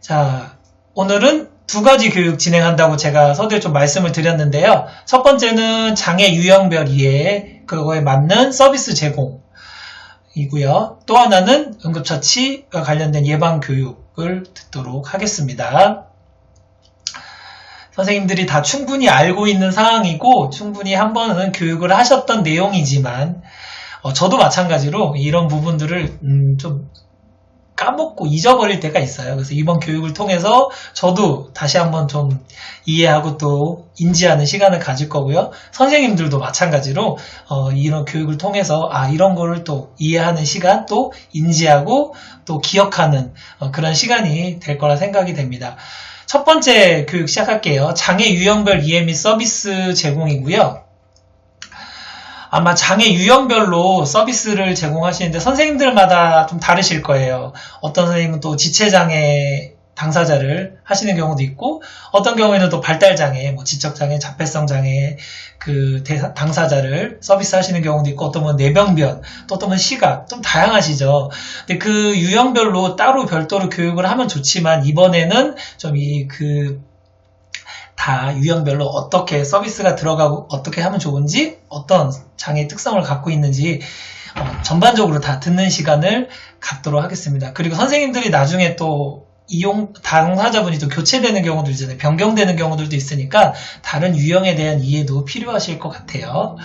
자, 오늘은 두 가지 교육 진행한다고 제가 서두에 좀 말씀을 드렸는데요. 첫 번째는 장애 유형별 이해, 그거에 맞는 서비스 제공이고요. 또 하나는 응급처치와 관련된 예방 교육을 듣도록 하겠습니다. 선생님들이 다 충분히 알고 있는 사항이고 충분히 한 번은 교육을 하셨던 내용이지만 저도 마찬가지로 이런 부분들을 좀 까먹고 잊어버릴 때가 있어요. 그래서 이번 교육을 통해서 저도 다시 한번 좀 이해하고 또 인지하는 시간을 가질 거고요. 선생님들도 마찬가지로 이런 교육을 통해서 이런 거를 또 이해하는 시간, 또 인지하고 또 기억하는 그런 시간이 될 거라 생각이 됩니다. 첫 번째 교육 시작할게요. 장애 유형별 이해 및 서비스 제공이고요. 아마 장애 유형별로 서비스를 제공하시는데 선생님들마다 좀 다르실 거예요. 어떤 선생님은 또 지체장애 당사자를 하시는 경우도 있고, 어떤 경우에는 또 발달장애, 지적장애, 자폐성장애 당사자를 서비스 하시는 경우도 있고, 어떤 분은 뇌병변, 또 어떤 분은 시각, 좀 다양하시죠. 근데 그 유형별로 따로 별도로 교육을 하면 좋지만, 이번에는 좀 다 유형별로 어떻게 서비스가 들어가고 어떻게 하면 좋은지, 어떤 장애 특성을 갖고 있는지 전반적으로 다 듣는 시간을 갖도록 하겠습니다. 그리고 선생님들이 나중에 또 당사자분이 또 교체되는 경우도 있잖아요. 변경되는 경우들도 있으니까 다른 유형에 대한 이해도 필요하실 것 같아요.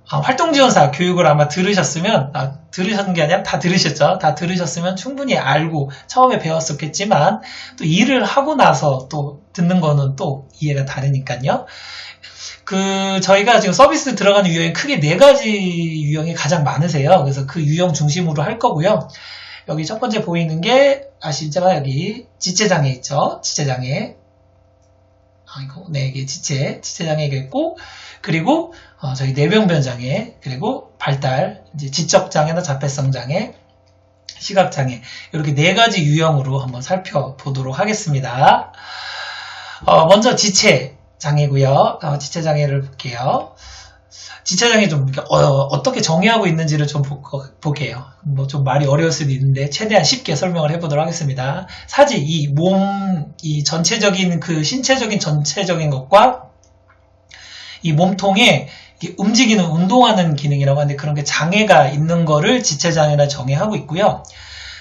활동지원사 교육을 아마 들으셨으면, 들으셨는 게 아니라 다 들으셨죠? 다 들으셨으면 충분히 알고 처음에 배웠었겠지만, 또 일을 하고 나서 또 듣는 거는 또 이해가 다르니까요. 저희가 지금 서비스 들어가는 유형이 크게 4가지 유형이 가장 많으세요. 그래서 그 유형 중심으로 할 거고요. 여기 첫 번째 보이는 게, 아시죠? 여기 지체장애 있죠? 지체장애. 이게 지체장애가 있고, 그리고 저희 뇌병변장애, 그리고 발달, 이제 지적장애나 자폐성장애, 시각장애, 이렇게 4가지 유형으로 한번 살펴보도록 하겠습니다. 먼저 지체장애고요. 지체장애를 볼게요. 지체장애 좀 어떻게 정의하고 있는지를 좀 볼게요. 좀 말이 어려울 수도 있는데 최대한 쉽게 설명을 해보도록 하겠습니다. 사실 이 전체적인 신체적인 전체적인 것과 이 몸통에 움직이는 운동하는 기능이라고 하는데, 그런 게 장애가 있는 거를 지체장애라 정의하고 있고요.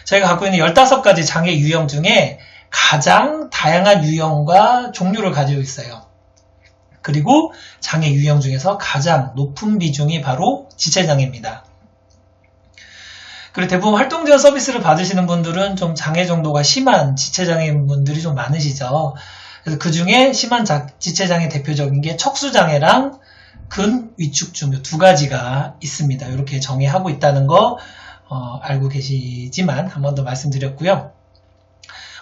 저희가 갖고 있는 15가지 장애 유형 중에 가장 다양한 유형과 종류를 가지고 있어요. 그리고 장애 유형 중에서 가장 높은 비중이 바로 지체장애입니다. 그리고 대부분 활동지원 서비스를 받으시는 분들은 좀 장애 정도가 심한 지체장애인 분들이 좀 많으시죠. 그래서 그 중에 심한 지체장애 대표적인 게 척수장애랑 근위축증 2가지가 있습니다. 이렇게 정의하고 있다는 거 알고 계시지만 한 번 더 말씀드렸고요.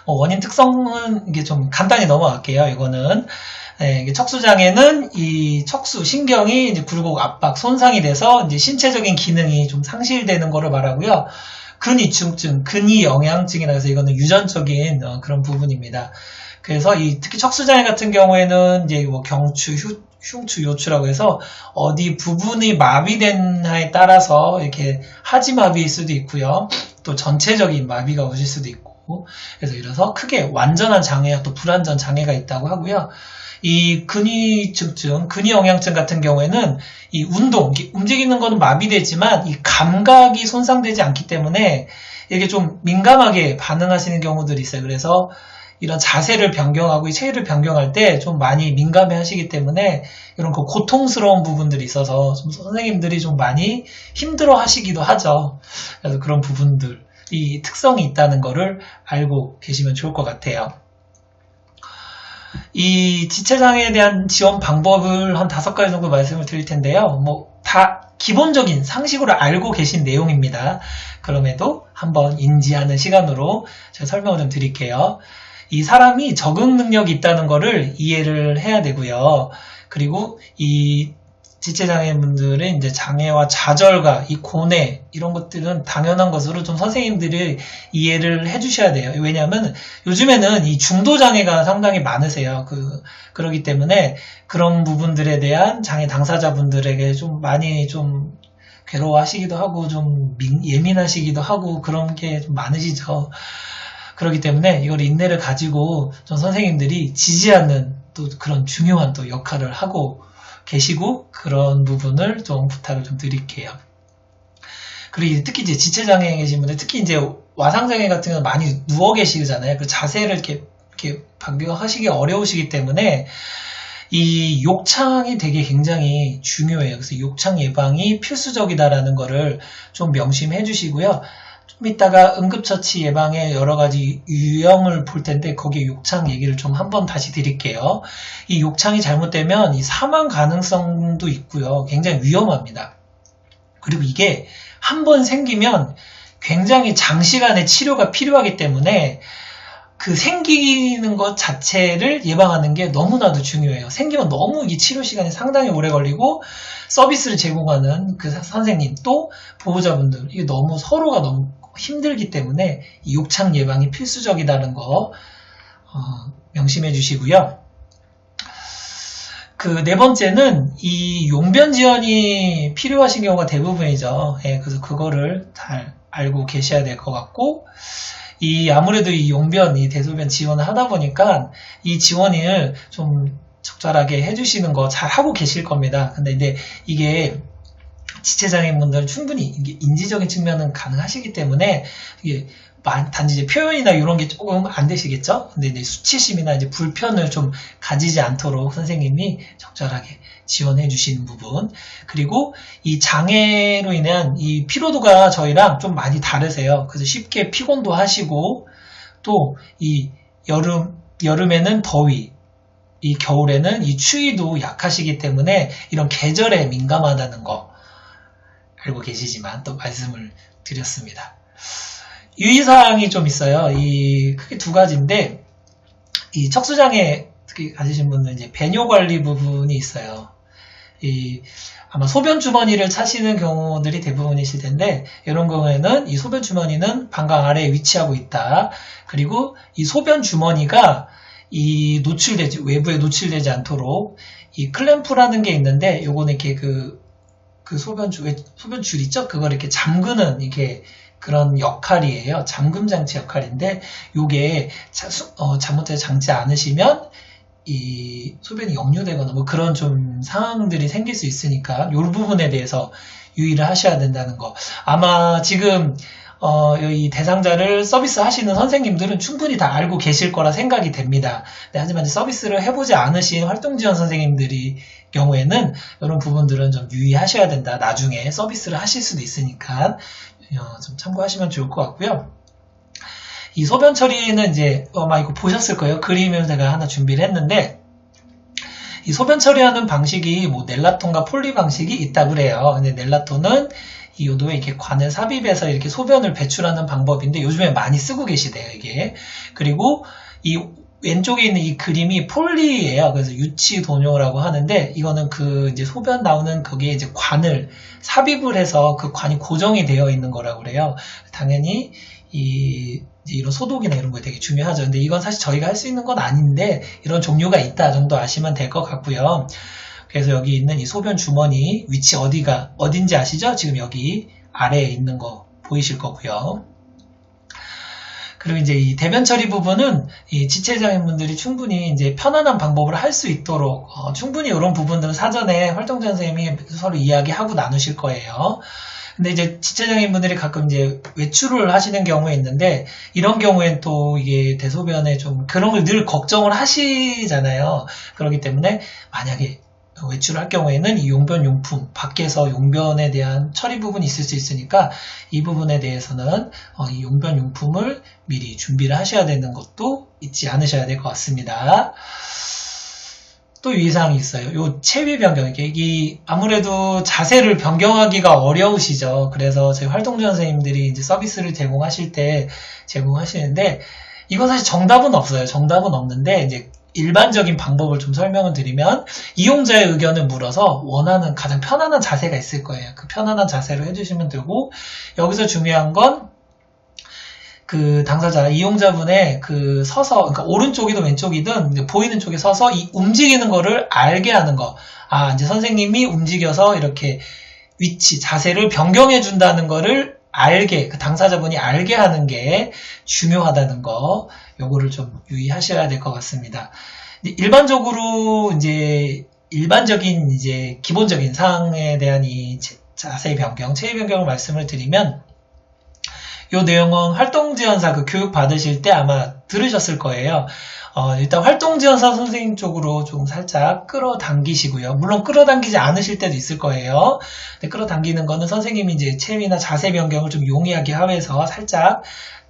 원인 특성은 이게 좀 간단히 넘어갈게요. 이거는 이게 척수장애는 이 척수 신경이 이제 굴곡 압박 손상이 돼서 이제 신체적인 기능이 좀 상실되는 거를 말하고요. 근위축증, 근위영양증이라 해서 이거는 유전적인 그런 부분입니다. 그래서 특히 척수장애 같은 경우에는 이제 경추, 흉추, 요추라고 해서 어디 부분이 마비된냐에 따라서 이렇게 하지마비일 수도 있고요. 또 전체적인 마비가 오실 수도 있고, 그래서 크게 완전한 장애와 또 불완전 장애가 있다고 하고요. 이 근위축증, 근위영양증 같은 경우에는 이 움직이는 거는 마비되지만 이 감각이 손상되지 않기 때문에 이게 좀 민감하게 반응하시는 경우들이 있어요. 그래서 이런 자세를 변경하고 이 체위를 변경할 때 좀 많이 민감해 하시기 때문에 이런 고통스러운 부분들이 있어서 좀 선생님들이 좀 많이 힘들어 하시기도 하죠. 그래서 그런 부분들이 특성이 있다는 거를 알고 계시면 좋을 것 같아요. 이 지체장애에 대한 지원 방법을 한 5가지 정도 말씀을 드릴 텐데요. 다 기본적인 상식으로 알고 계신 내용입니다. 그럼에도 한번 인지하는 시간으로 제가 설명을 좀 드릴게요. 이 사람이 적응 능력이 있다는 거를 이해를 해야 되고요. 그리고 이 지체장애인분들은 이제 장애와 좌절과 이 고뇌 이런 것들은 당연한 것으로 좀 선생님들이 이해를 해주셔야 돼요. 왜냐하면 요즘에는 이 중도장애가 상당히 많으세요. 그러기 때문에 그런 부분들에 대한 장애 당사자분들에게 좀 많이 좀 괴로워하시기도 하고 좀 예민하시기도 하고 그런 게 좀 많으시죠. 그렇기 때문에 이걸 인내를 가지고 좀 선생님들이 지지하는 또 그런 중요한 또 역할을 하고 계시고, 그런 부분을 좀 부탁을 좀 드릴게요. 그리고 특히 이제 지체장애에 계신 분들, 특히 이제 와상장애 같은 경우는 많이 누워 계시잖아요. 그 자세를 이렇게 방벽하시기 어려우시기 때문에 이 욕창이 되게 굉장히 중요해요. 그래서 욕창 예방이 필수적이다라는 거를 좀 명심해 주시고요. 좀 이따가 응급처치 예방의 여러 가지 유형을 볼 텐데 거기에 욕창 얘기를 좀 한번 다시 드릴게요. 이 욕창이 잘못되면 이 사망 가능성도 있고요. 굉장히 위험합니다. 그리고 이게 한번 생기면 굉장히 장시간의 치료가 필요하기 때문에 그 생기는 것 자체를 예방하는 게 너무나도 중요해요. 생기면 너무 이 치료 시간이 상당히 오래 걸리고 서비스를 제공하는 그 선생님 또 보호자분들, 이게 너무 서로가 너무 힘들기 때문에 이 욕창 예방이 필수적이라는 거 명심해 주시고요. 그 네 번째는 이 용변 지원이 필요하신 경우가 대부분이죠. 예, 그래서 그거를 잘 알고 계셔야 될 것 같고, 이 아무래도 이 용변, 이 대소변 지원을 하다 보니까 이 지원을 좀 적절하게 해주시는 거 잘 하고 계실 겁니다. 근데 이제 이게 지체장애인분들 충분히 이게 인지적인 측면은 가능하시기 때문에 이게 단지 이제 표현이나 이런 게 조금 안 되시겠죠? 근데 이제 수치심이나 이제 불편을 좀 가지지 않도록 선생님이 적절하게 지원해 주시는 부분. 그리고 이 장애로 인한 이 피로도가 저희랑 좀 많이 다르세요. 그래서 쉽게 피곤도 하시고, 또 이 여름에는 더위, 이 겨울에는 이 추위도 약하시기 때문에 이런 계절에 민감하다는 거 알고 계시지만 또 말씀을 드렸습니다. 유의사항이 좀 있어요. 크게 두 가지인데, 이 척수장애 특히 가지신 분은 이제 배뇨 관리 부분이 있어요. 아마 소변 주머니를 차시는 경우들이 대부분이실 텐데, 이런 경우에는 이 소변 주머니는 방광 아래에 위치하고 있다. 그리고 이 소변 주머니가 외부에 노출되지 않도록 이 클램프라는 게 있는데, 요거는 이렇게 그 소변줄 있죠? 그걸 이렇게 잠그는 그런 역할이에요. 잠금 장치 역할인데, 요게 잘못해서 잠지 않으시면 이 소변이 역류되거나 뭐 그런 좀 상황들이 생길 수 있으니까 요 부분에 대해서 유의를 하셔야 된다는 거. 아마 지금 이 대상자를 서비스 하시는 선생님들은 충분히 다 알고 계실 거라 생각이 됩니다. 네, 하지만 서비스를 해보지 않으신 활동지원 선생님들이 경우에는 이런 부분들은 좀 유의하셔야 된다. 나중에 서비스를 하실 수도 있으니까 좀 참고하시면 좋을 것 같고요. 이 소변 처리는 이제 아마 이거 보셨을 거예요. 그림을 제가 하나 준비를 했는데, 이 소변 처리하는 방식이 뭐 넬라톤과 폴리 방식이 있다고 그래요. 근데 넬라톤은 이 요도에 이렇게 관을 삽입해서 이렇게 소변을 배출하는 방법인데 요즘에 많이 쓰고 계시대요, 이게. 그리고 이 왼쪽에 있는 이 그림이 폴리예요. 그래서 유치도뇨라고 하는데, 이거는 이제 소변 나오는 거기에 이제 관을 삽입을 해서 그 관이 고정이 되어 있는 거라고 그래요. 당연히 이런 소독이나 이런 거 되게 중요하죠. 근데 이건 사실 저희가 할 수 있는 건 아닌데, 이런 종류가 있다 정도 아시면 될 것 같고요. 그래서 여기 있는 이 소변 주머니 위치 어딘지 아시죠? 지금 여기 아래에 있는 거 보이실 거고요. 그리고 이제 이 대변 처리 부분은 이 지체장애인분들이 충분히 이제 편안한 방법을 할 수 있도록 충분히 이런 부분들은 사전에 활동지원 선생님이 서로 이야기하고 나누실 거예요. 근데 이제 지체장애인분들이 가끔 이제 외출을 하시는 경우에 있는데, 이런 경우엔 또 이게 대소변에 좀 그런 걸 늘 걱정을 하시잖아요. 그렇기 때문에 만약에 외출을 할 경우에는 이 용변 용품, 밖에서 용변에 대한 처리 부분이 있을 수 있으니까 이 부분에 대해서는 이 용변 용품을 미리 준비를 하셔야 되는 것도 잊지 않으셔야 될 것 같습니다. 또 유의사항이 있어요. 요 체위 변경, 이게 아무래도 자세를 변경하기가 어려우시죠. 그래서 저희 활동지원 선생님들이 이제 서비스를 제공하실 때 제공하시는데, 이건 사실 정답은 없어요. 정답은 없는데, 이제 일반적인 방법을 좀 설명을 드리면, 이용자의 의견을 물어서 원하는 가장 편안한 자세가 있을 거예요. 그 편안한 자세로 해주시면 되고, 여기서 중요한 건 그 당사자, 이용자분의 서서, 그러니까 오른쪽이든 왼쪽이든 이제 보이는 쪽에 서서 이 움직이는 거를 알게 하는 거. 이제 선생님이 움직여서 이렇게 자세를 변경해 준다는 거를 알게, 그 당사자분이 알게 하는 게 중요하다는 거, 요거를 좀 유의하셔야 될 것 같습니다. 일반적으로 일반적인 기본적인 사항에 대한 이 자세 변경, 체위 변경을 말씀을 드리면, 요 내용은 활동지원사 그 교육 받으실 때 아마 들으셨을 거예요. 일단 활동지원사 선생님 쪽으로 좀 살짝 끌어당기시고요. 물론 끌어당기지 않으실 때도 있을 거예요. 근데 끌어당기는 거는 선생님이 이제 체위나 자세 변경을 좀 용이하게 하면서 살짝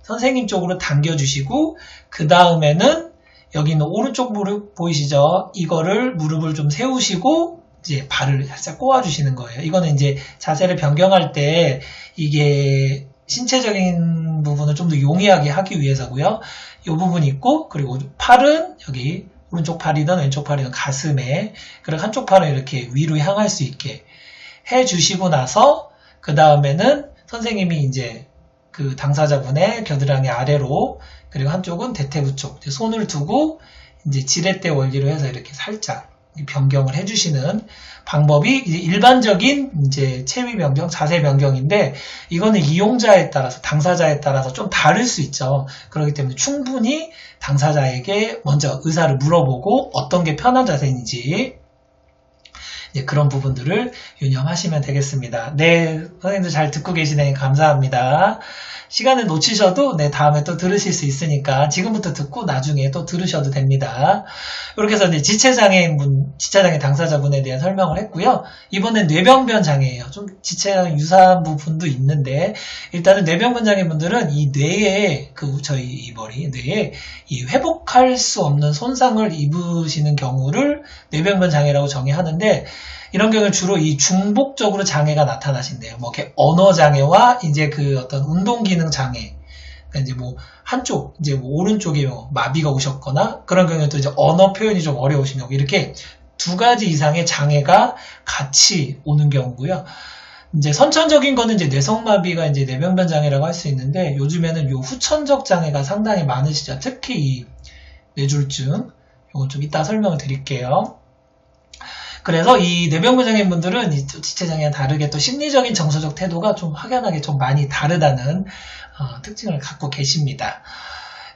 선생님 쪽으로 당겨주시고, 그 다음에는 여기 있는 오른쪽 무릎 보이시죠? 이거를 무릎을 좀 세우시고, 이제 발을 살짝 꼬아주시는 거예요. 이거는 이제 자세를 변경할 때 이게 신체적인 부분을 좀 더 용이하게 하기 위해서고요. 이 부분이 있고, 그리고 팔은 여기 오른쪽 팔이든 왼쪽 팔이든 가슴에, 그리고 한쪽 팔은 이렇게 위로 향할 수 있게 해주시고 나서, 그 다음에는 선생님이 이제 그 당사자분의 겨드랑이 아래로, 그리고 한쪽은 대퇴부 쪽 손을 두고 이제 지렛대 원리로 해서 이렇게 살짝 변경을 해주시는 방법이 일반적인 이제 체위 변경, 자세 변경인데, 이거는 이용자에 따라서, 당사자에 따라서 좀 다를 수 있죠. 그렇기 때문에 충분히 당사자에게 먼저 의사를 물어보고 어떤 게 편한 자세인지 그런 부분들을 유념하시면 되겠습니다. 네, 선생님들 잘 듣고 계시네. 감사합니다. 시간을 놓치셔도 다음에 또 들으실 수 있으니까 지금부터 듣고 나중에 또 들으셔도 됩니다. 이렇게 해서 이제 지체장애 당사자분에 대한 설명을 했고요. 이번엔 뇌병변 장애예요. 좀 지체장애 유사한 부분도 있는데, 일단은 뇌병변 장애분들은 이 뇌에 저희 이 머리 뇌에 이 회복할 수 없는 손상을 입으시는 경우를 뇌병변 장애라고 정의하는데, 이런 경우는 주로 이 중복적으로 장애가 나타나신대요. 뭐 이렇게 언어 장애와 이제 그 어떤 운동 기능 장애. 그러니까 이제 뭐 한쪽 이제 뭐 오른쪽에 마비가 오셨거나, 그런 경우는 또 이제 언어 표현이 좀 어려우신 경우, 이렇게 두 가지 이상의 장애가 같이 오는 경우고요. 이제 선천적인 거는 이제 뇌성마비가 이제 뇌병변 장애라고 할 수 있는데, 요즘에는 요 후천적 장애가 상당히 많으시죠. 특히 이 뇌졸중. 이건 좀 이따 설명을 드릴게요. 그래서 이 뇌병변 장애인분들은 이 지체장애와 다르게 또 심리적인 정서적 태도가 좀 확연하게 좀 많이 다르다는 특징을 갖고 계십니다.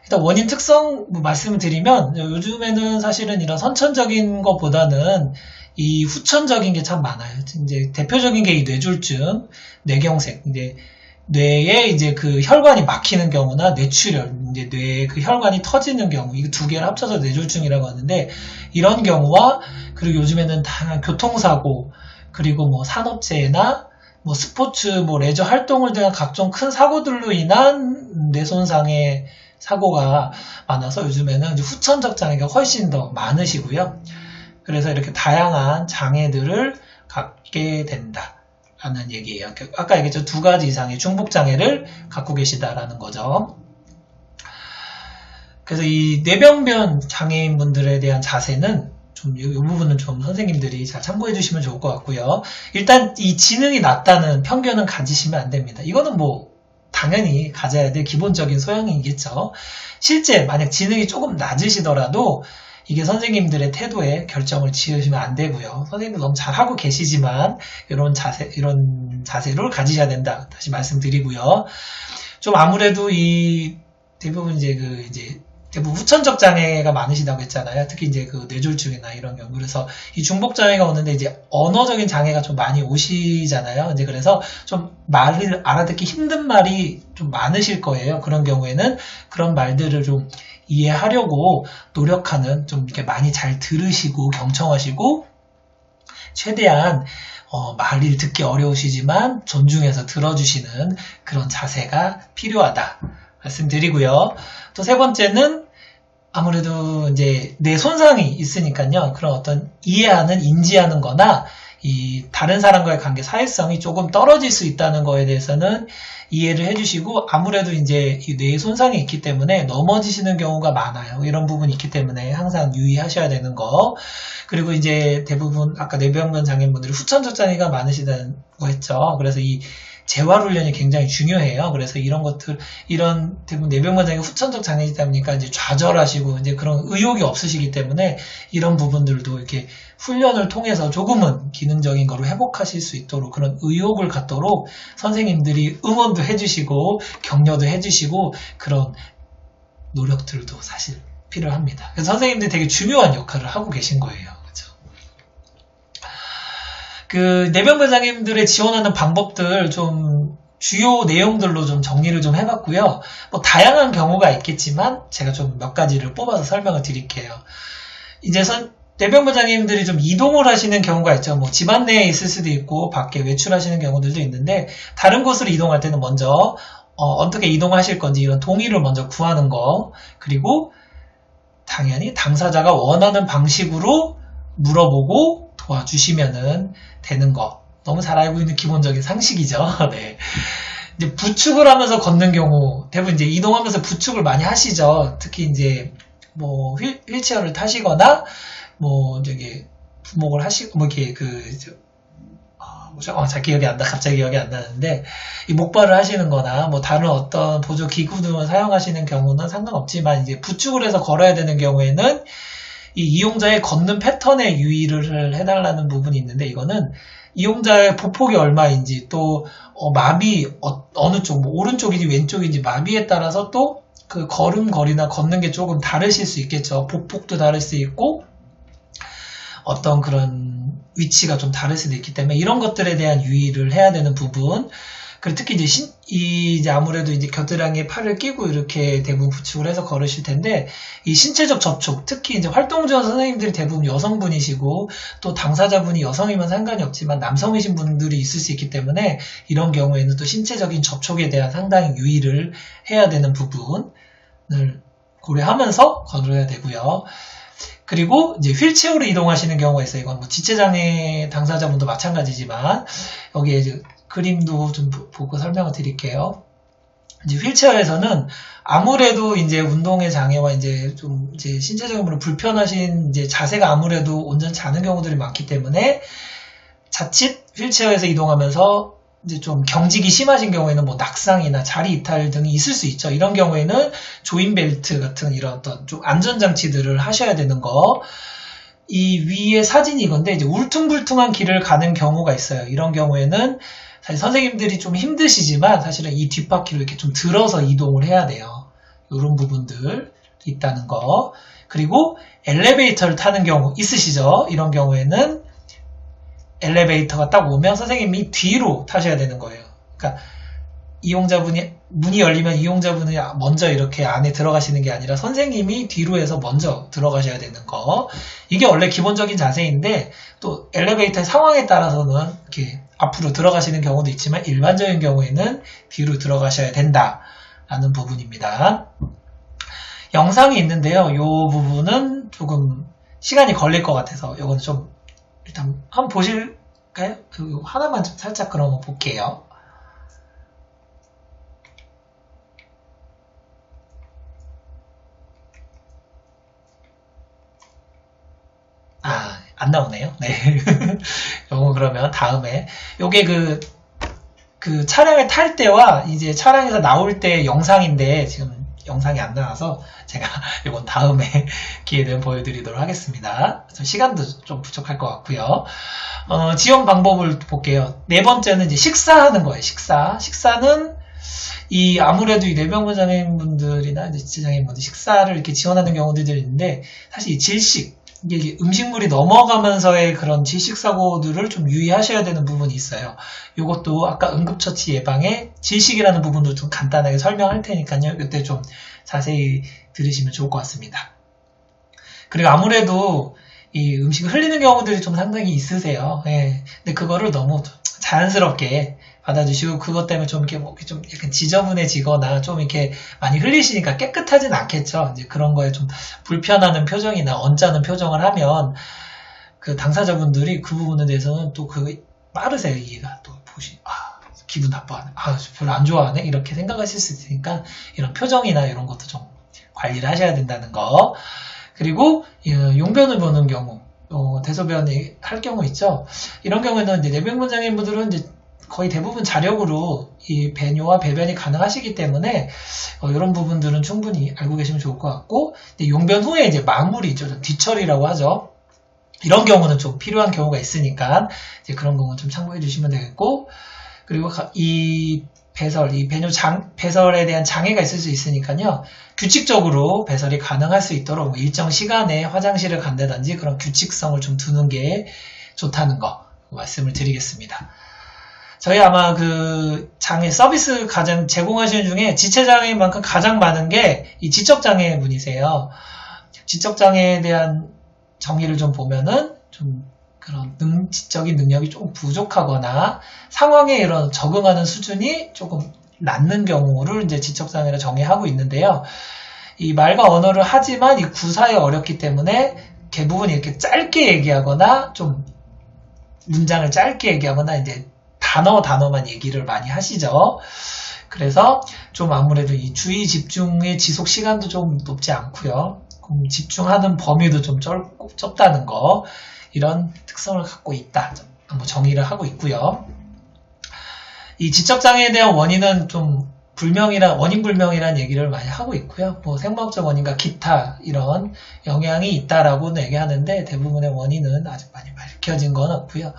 일단 원인 특성 말씀을 드리면, 요즘에는 사실은 이런 선천적인 것보다는 이 후천적인 게 참 많아요. 이제 대표적인 게 이 뇌졸중, 뇌경색, 이제 뇌에 이제 그 혈관이 막히는 경우나 뇌출혈, 이제 뇌에 그 혈관이 터지는 경우, 이 두 개를 합쳐서 뇌졸중이라고 하는데, 이런 경우와, 그리고 요즘에는 다양한 교통사고, 그리고 뭐 산업재해나 뭐 스포츠, 뭐 레저 활동을 등한 각종 큰 사고들로 인한 뇌손상의 사고가 많아서 요즘에는 이제 후천적 장애가 훨씬 더 많으시고요. 그래서 이렇게 다양한 장애들을 갖게 된다 라는 얘기예요. 아까 얘기했죠. 두 가지 이상의 중복장애를 갖고 계시다라는 거죠. 그래서 이 뇌병변 장애인분들에 대한 자세는 이 부분은 좀 선생님들이 잘 참고해 주시면 좋을 것 같고요. 일단 이 지능이 낮다는 편견은 가지시면 안 됩니다. 이거는 뭐 당연히 가져야 될 기본적인 소양이겠죠. 실제 만약 지능이 조금 낮으시더라도 이게 선생님들의 태도에 결정을 지으시면 안 되고요. 선생님도 너무 잘하고 계시지만 이런 자세를 가지셔야 된다. 다시 말씀드리고요. 좀 아무래도 이 대부분 대부분 후천적 장애가 많으시다고 했잖아요. 특히 이제 그 뇌졸중이나 이런 경우. 그래서 이 중복 장애가 오는데 이제 언어적인 장애가 좀 많이 오시잖아요. 이제 그래서 좀 말을 알아듣기 힘든 말이 좀 많으실 거예요. 그런 경우에는 그런 말들을 좀 이해하려고 노력하는, 좀 이렇게 많이 잘 들으시고 경청하시고, 최대한 말을 듣기 어려우시지만 존중해서 들어주시는 그런 자세가 필요하다 말씀드리고요. 또 세 번째는 아무래도 이제 뇌 손상이 있으니까요. 그런 어떤 이해하는, 인지하는 거나 이 다른 사람과의 관계 사회성이 조금 떨어질 수 있다는 거에 대해서는 이해를 해주시고, 아무래도 이제 이 뇌 손상이 있기 때문에 넘어지시는 경우가 많아요. 이런 부분이 있기 때문에 항상 유의하셔야 되는 거. 그리고 이제 대부분 아까 뇌병변 장애인분들이 후천적 장애가 많으시다고 했죠. 그래서 이 재활 훈련이 굉장히 중요해요. 그래서 이런 것들, 이런 대부분 뇌병변장애 후천적 장애이다 보니까 이제 좌절하시고 이제 그런 의욕이 없으시기 때문에 이런 부분들도 이렇게 훈련을 통해서 조금은 기능적인 거로 회복하실 수 있도록 그런 의욕을 갖도록 선생님들이 응원도 해주시고 격려도 해주시고 그런 노력들도 사실 필요합니다. 그래서 선생님들이 되게 중요한 역할을 하고 계신 거예요. 그렇죠? 그 뇌병변장애인들의 지원하는 방법들 좀 주요 내용들로 좀 정리를 좀 해봤고요. 뭐 다양한 경우가 있겠지만 제가 좀 몇 가지를 뽑아서 설명을 드릴게요. 이제 뇌병변장애인들이 좀 이동을 하시는 경우가 있죠. 뭐 집안 내에 있을 수도 있고 밖에 외출하시는 경우들도 있는데 다른 곳으로 이동할 때는 먼저 어떻게 이동하실 건지 이런 동의를 먼저 구하는 거, 그리고 당연히 당사자가 원하는 방식으로 물어보고 도와주시면 되는 거. 너무 잘 알고 있는 기본적인 상식이죠. 네. 이제 부축을 하면서 걷는 경우, 대부분 이제 이동하면서 부축을 많이 하시죠. 특히 이제 뭐 휠체어를 타시거나 뭐 저기 부목을 하시고 뭐 이렇게 잘 기억이 안 나, 갑자기 기억이 안 나는데, 이 목발을 하시는 거나, 뭐, 다른 어떤 보조 기구 등을 사용하시는 경우는 상관없지만, 이제 부축을 해서 걸어야 되는 경우에는, 이 이용자의 걷는 패턴에 유의를 해달라는 부분이 있는데, 이거는 이용자의 보폭이 얼마인지, 또, 마비, 어느 쪽, 뭐, 오른쪽인지 왼쪽인지 마비에 따라서 또, 그 걸음걸이나 걷는 게 조금 다르실 수 있겠죠. 보폭도 다를 수 있고, 어떤 그런 위치가 좀 다를 수도 있기 때문에 이런 것들에 대한 유의를 해야 되는 부분. 그리고 특히 이제 아무래도 이제 겨드랑이에 팔을 끼고 이렇게 대부분 부축을 해서 걸으실 텐데 이 신체적 접촉, 특히 이제 활동 지원 선생님들이 대부분 여성분이시고 또 당사자분이 여성이면 상관이 없지만 남성이신 분들이 있을 수 있기 때문에 이런 경우에는 또 신체적인 접촉에 대한 상당히 유의를 해야 되는 부분을 고려하면서 걸어야 되고요. 그리고 이제 휠체어로 이동하시는 경우가 있어요. 이건 뭐 지체장애 당사자분도 마찬가지지만 여기에 이제 그림도 좀 보고 설명을 드릴게요. 이제 휠체어에서는 아무래도 이제 운동의 장애와 이제 좀 이제 신체적으로 불편하신 이제 자세가 아무래도 온전치 않은 경우들이 많기 때문에 자칫 휠체어에서 이동하면서 이제 좀 경직이 심하신 경우에는 뭐 낙상이나 자리 이탈 등이 있을 수 있죠. 이런 경우에는 조인벨트 같은 이런 어떤 좀 안전장치들을 하셔야 되는 거. 이 위에 사진이 이건데 이제 울퉁불퉁한 길을 가는 경우가 있어요. 이런 경우에는 사실 선생님들이 좀 힘드시지만 사실은 이 뒷바퀴를 이렇게 좀 들어서 이동을 해야 돼요. 이런 부분들 있다는 거. 그리고 엘리베이터를 타는 경우 있으시죠? 이런 경우에는 엘리베이터가 딱 오면 선생님이 뒤로 타셔야 되는 거예요. 그러니까 이용자분이 문이 열리면 이용자분이 먼저 이렇게 안에 들어가시는 게 아니라 선생님이 뒤로 해서 먼저 들어가셔야 되는 거. 이게 원래 기본적인 자세인데 또 엘리베이터의 상황에 따라서는 이렇게 앞으로 들어가시는 경우도 있지만 일반적인 경우에는 뒤로 들어가셔야 된다라는 부분입니다. 영상이 있는데요. 이 부분은 조금 시간이 걸릴 것 같아서 이건 좀 일단 한번 보실까요? 하나만 좀 살짝 그러면 볼게요. 안 나오네요. 네. 요거 그러면 다음에 요게 그 차량을 탈 때와 이제 차량에서 나올 때 영상인데 지금 영상이 안 나와서 제가 이건 다음에 기회 되면 보여드리도록 하겠습니다. 시간도 좀 부족할 것 같고요. 지원 방법을 볼게요. 네 번째는 이제 식사하는 거예요. 식사는 아무래도 이 뇌병변장애인분들이나 이제 지체장애인분들 식사를 이렇게 지원하는 경우들이 있는데 사실 이 질식 이게 음식물이 넘어가면서의 그런 질식사고들을 좀 유의하셔야 되는 부분이 있어요. 이것도 아까 응급처치 예방에 질식이라는 부분도 좀 간단하게 설명할 테니까요. 그때 좀 자세히 들으시면 좋을 것 같습니다. 그리고 아무래도 이 음식을 흘리는 경우들이 좀 상당히 있으세요. 예. 근데 그거를 너무 자연스럽게 받아주시고 그것 때문에 좀 이렇게 뭐 좀 약간 지저분해지거나 좀 이렇게 많이 흘리시니까 깨끗하진 않겠죠. 이제 그런 거에 좀 불편하는 표정이나 언짢은 표정을 하면 그 당사자분들이 그 부분에 대해서는 또 빠르세요. 이해가 또 기분 나빠하네. 별로 안 좋아하네. 이렇게 생각하실 수 있으니까 이런 표정이나 이런 것도 좀 관리를 하셔야 된다는 거. 그리고 용변을 보는 경우, 대소변이 할 경우 있죠. 이런 경우에는 이제 뇌병변장애인분들은 이제 거의 대부분 자력으로 이 배뇨와 배변이 가능하시기 때문에 이런 부분들은 충분히 알고 계시면 좋을 것 같고, 용변 후에 이제 마무리죠. 뒤처리라고 하죠. 이런 경우는 좀 필요한 경우가 있으니까 이제 그런 경우는 좀 참고해 주시면 되겠고, 그리고 이 배설, 이 배설에 대한 장애가 있을 수 있으니까요. 규칙적으로 배설이 가능할 수 있도록 일정 시간에 화장실을 간다든지 그런 규칙성을 좀 두는 게 좋다는 거 말씀을 드리겠습니다. 저희 아마 그 장애 서비스 가장 제공하시는 중에 지체장애만큼 가장 많은 게 이 지적장애 분이세요. 지적장애에 대한 정의를 좀 보면은 좀 그런 지적인 능력이 조금 부족하거나 상황에 이런 적응하는 수준이 조금 낮는 경우를 이제 지적장애로 정의하고 있는데요. 이 말과 언어를 하지만 이 구사에 어렵기 때문에 대부분 이렇게 짧게 얘기하거나 좀 문장을 짧게 얘기하거나 이제 단어만 얘기를 많이 하시죠. 그래서 좀 아무래도 이 주의 집중의 지속 시간도 좀 높지 않고요. 집중하는 범위도 좀 좁다는 거, 이런 특성을 갖고 있다. 뭐 정의를 하고 있고요. 이 지적장애에 대한 원인은 좀 원인 불명이라는 얘기를 많이 하고 있고요. 뭐 생물학적 원인과 기타 이런 영향이 있다라고는 얘기하는데 대부분의 원인은 아직 많이 밝혀진 건 없고요.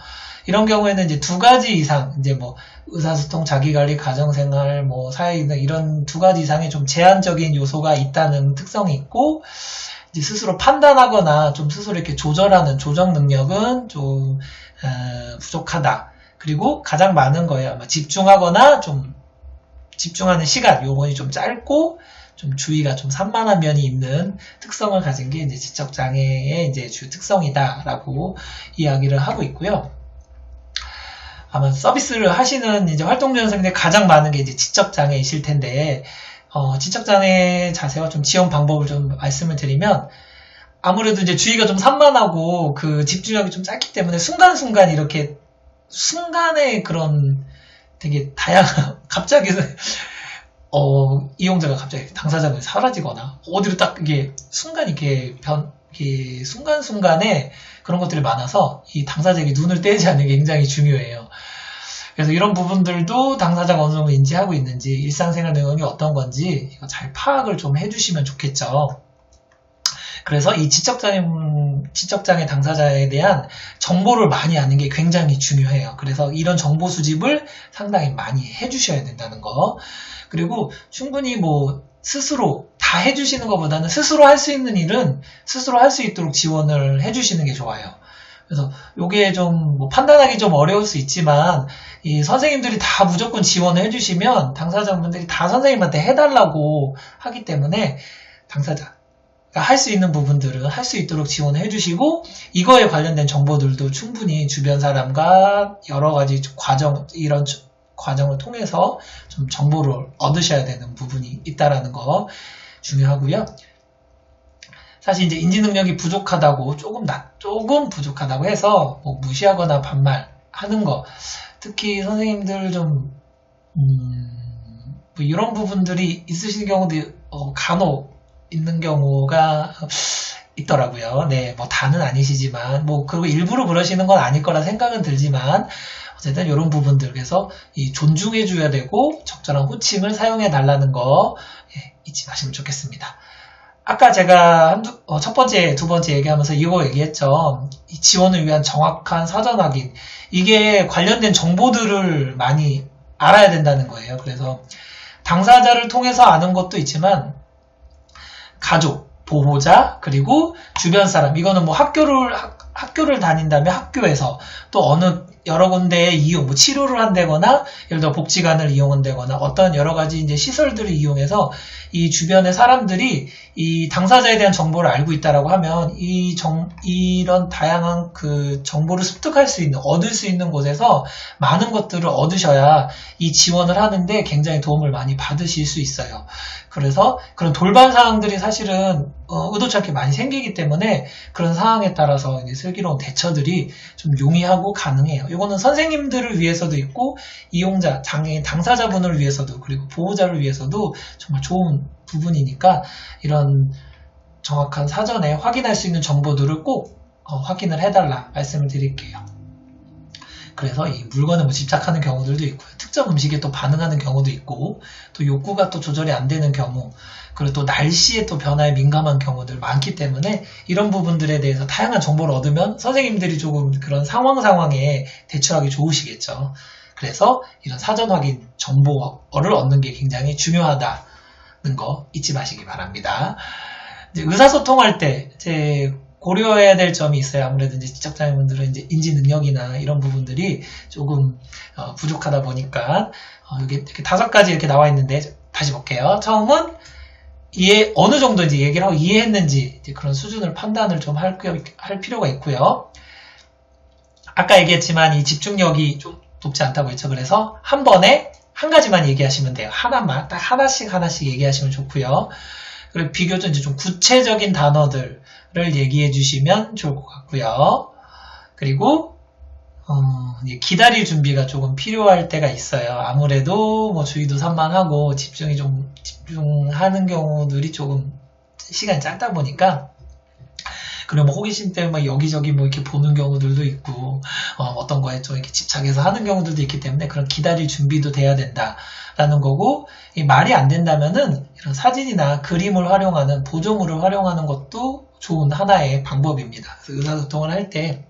이런 경우에는 이제 2가지 이상, 이제 뭐 의사소통, 자기관리, 가정생활, 뭐 사회이동 이런 2가지 이상의 좀 제한적인 요소가 있다는 특성이 있고, 이제 스스로 판단하거나 좀 스스로 이렇게 조절하는 조정 능력은 좀 부족하다. 그리고 가장 많은 거예요. 아마 집중하거나 좀 집중하는 시간, 요번이 좀 짧고 좀 주의가 좀 산만한 면이 있는 특성을 가진 게 이제 지적장애의 이제 주 특성이다라고 이야기를 하고 있고요. 아마 서비스를 하시는 이제 활동지원생들이 가장 많은 게 이제 지적장애이실 텐데, 지적장애 자세와 좀 지원 방법을 좀 말씀을 드리면, 아무래도 이제 주의가 좀 산만하고 그 집중력이 좀 짧기 때문에 순간순간 이렇게 순간에 그런 되게 다양한 갑자기 이용자가 갑자기 당사자가 사라지거나 어디로 딱 이게 순간 이게 순간순간에 그런 것들이 많아서 이 당사자에게 눈을 떼지 않는 게 굉장히 중요해요. 그래서 이런 부분들도 당사자가 어느 정도 인지하고 있는지, 일상생활 내용이 어떤 건지 이거 잘 파악을 좀 해주시면 좋겠죠. 그래서 이 지적장애 당사자에 대한 정보를 많이 아는 게 굉장히 중요해요. 그래서 이런 정보 수집을 상당히 많이 해주셔야 된다는 거. 그리고 충분히 뭐 스스로 다 해주시는 것보다는 스스로 할 수 있는 일은 스스로 할 수 있도록 지원을 해주시는 게 좋아요. 그래서 요게 좀 뭐 판단하기 좀 어려울 수 있지만 이 선생님들이 다 무조건 지원을 해주시면 당사자분들이 다 선생님한테 해달라고 하기 때문에 당사자 할 수 있는 부분들은 할 수 있도록 지원을 해주시고, 이거에 관련된 정보들도 충분히 주변 사람과 여러 가지 이런 과정을 통해서 좀 정보를 얻으셔야 되는 부분이 있다라는 거 중요하고요. 사실 이제 인지 능력이 부족하다고 조금 부족하다고 해서 뭐 무시하거나 반말하는 거, 특히 선생님들 좀 뭐 이런 부분들이 있으신 경우도 간혹 있는 경우가 있더라고요. 네, 뭐 다는 아니시지만, 뭐 그리고 일부러 그러시는 건 아닐 거라 생각은 들지만, 어쨌든 이런 부분들, 그래서 존중해줘야 되고 적절한 호칭을 사용해 달라는 거 잊지 마시면 좋겠습니다. 아까 제가 첫 번째, 두 번째 얘기하면서 이거 얘기했죠. 이 지원을 위한 정확한 사전 확인, 이게 관련된 정보들을 많이 알아야 된다는 거예요. 그래서 당사자를 통해서 아는 것도 있지만 가족, 보호자, 그리고 주변 사람, 이거는 뭐 학교를 다닌다면 학교에서 또 어느 여러 군데에 뭐 치료를 한다거나, 예를 들어 복지관을 이용한다거나, 어떤 여러 가지 이제 시설들을 이용해서 이 주변의 사람들이 이 당사자에 대한 정보를 알고 있다라고 하면 이런 다양한 그 정보를 습득할 수 있는, 얻을 수 있는 곳에서 많은 것들을 얻으셔야 이 지원을 하는데 굉장히 도움을 많이 받으실 수 있어요. 그래서 그런 돌발 사항들이 사실은 의도치 않게 많이 생기기 때문에 그런 상황에 따라서 이제 슬기로운 대처들이 좀 용이하고 가능해요. 이거는 선생님들을 위해서도 있고, 이용자, 장애인 당사자분을 위해서도, 그리고 보호자를 위해서도 정말 좋은 부분이니까 이런 정확한 사전에 확인할 수 있는 정보들을 꼭 확인을 해달라 말씀을 드릴게요. 그래서 이 물건에 뭐 집착하는 경우들도 있고요. 특정 음식에 또 반응하는 경우도 있고, 또 욕구가 또 조절이 안 되는 경우, 그리고 또 날씨의 또 변화에 민감한 경우들 많기 때문에 이런 부분들에 대해서 다양한 정보를 얻으면 선생님들이 조금 그런 상황에 대처하기 좋으시겠죠. 그래서 이런 사전 확인 정보를 얻는 게 굉장히 중요하다는 거 잊지 마시기 바랍니다. 이제 의사소통할 때 이제 고려해야 될 점이 있어요. 아무래도 이제 지적장애분들은 이제 인지 능력이나 이런 부분들이 조금 부족하다 보니까 여기 이렇게 5가지 이렇게 나와 있는데 다시 볼게요. 처음은 어느 정도 이제 얘기를 하고 이해했는지 이제 그런 수준을 판단을 좀 할 필요가 있고요. 아까 얘기했지만 이 집중력이 좀 높지 않다고 했죠. 그래서 한 번에 한 가지만 얘기하시면 돼요. 하나만, 딱 하나씩 얘기하시면 좋고요. 그리고 비교적 이제 좀 구체적인 단어들을 얘기해 주시면 좋을 것 같고요. 그리고 이제 기다릴 준비가 조금 필요할 때가 있어요. 아무래도 뭐 주의도 산만하고 집중하는 경우들이 조금 시간이 짧다 보니까, 그리고 뭐 호기심 때문에 막 여기저기 뭐 이렇게 보는 경우들도 있고, 어떤 거에 좀 이렇게 집착해서 하는 경우들도 있기 때문에 그런 기다릴 준비도 돼야 된다라는 거고, 이 말이 안 된다면은 이런 사진이나 그림을 활용하는, 보조물을 활용하는 것도 좋은 하나의 방법입니다. 그래서 의사소통을 할 때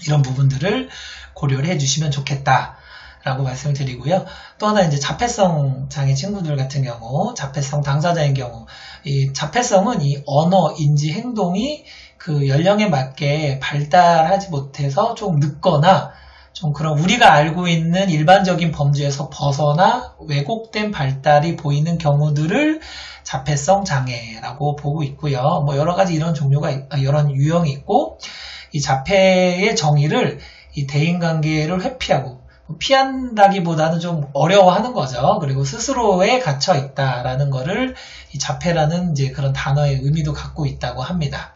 이런 부분들을 고려를 해주시면 좋겠다라고 말씀을 드리고요. 또 하나 이제 자폐성 장애 친구들 같은 경우, 자폐성 당사자인 경우, 이 자폐성은 이 언어, 인지, 행동이 그 연령에 맞게 발달하지 못해서 좀 늦거나 좀 그런 우리가 알고 있는 일반적인 범주에서 벗어나 왜곡된 발달이 보이는 경우들을 자폐성 장애라고 보고 있고요. 뭐 여러 가지 이런 이런 유형이 있고, 이 자폐의 정의를 이 대인관계를 회피하고, 피한다기보다는 좀 어려워하는 거죠. 그리고 스스로에 갇혀 있다라는 거를 이 자폐라는 이제 그런 단어의 의미도 갖고 있다고 합니다.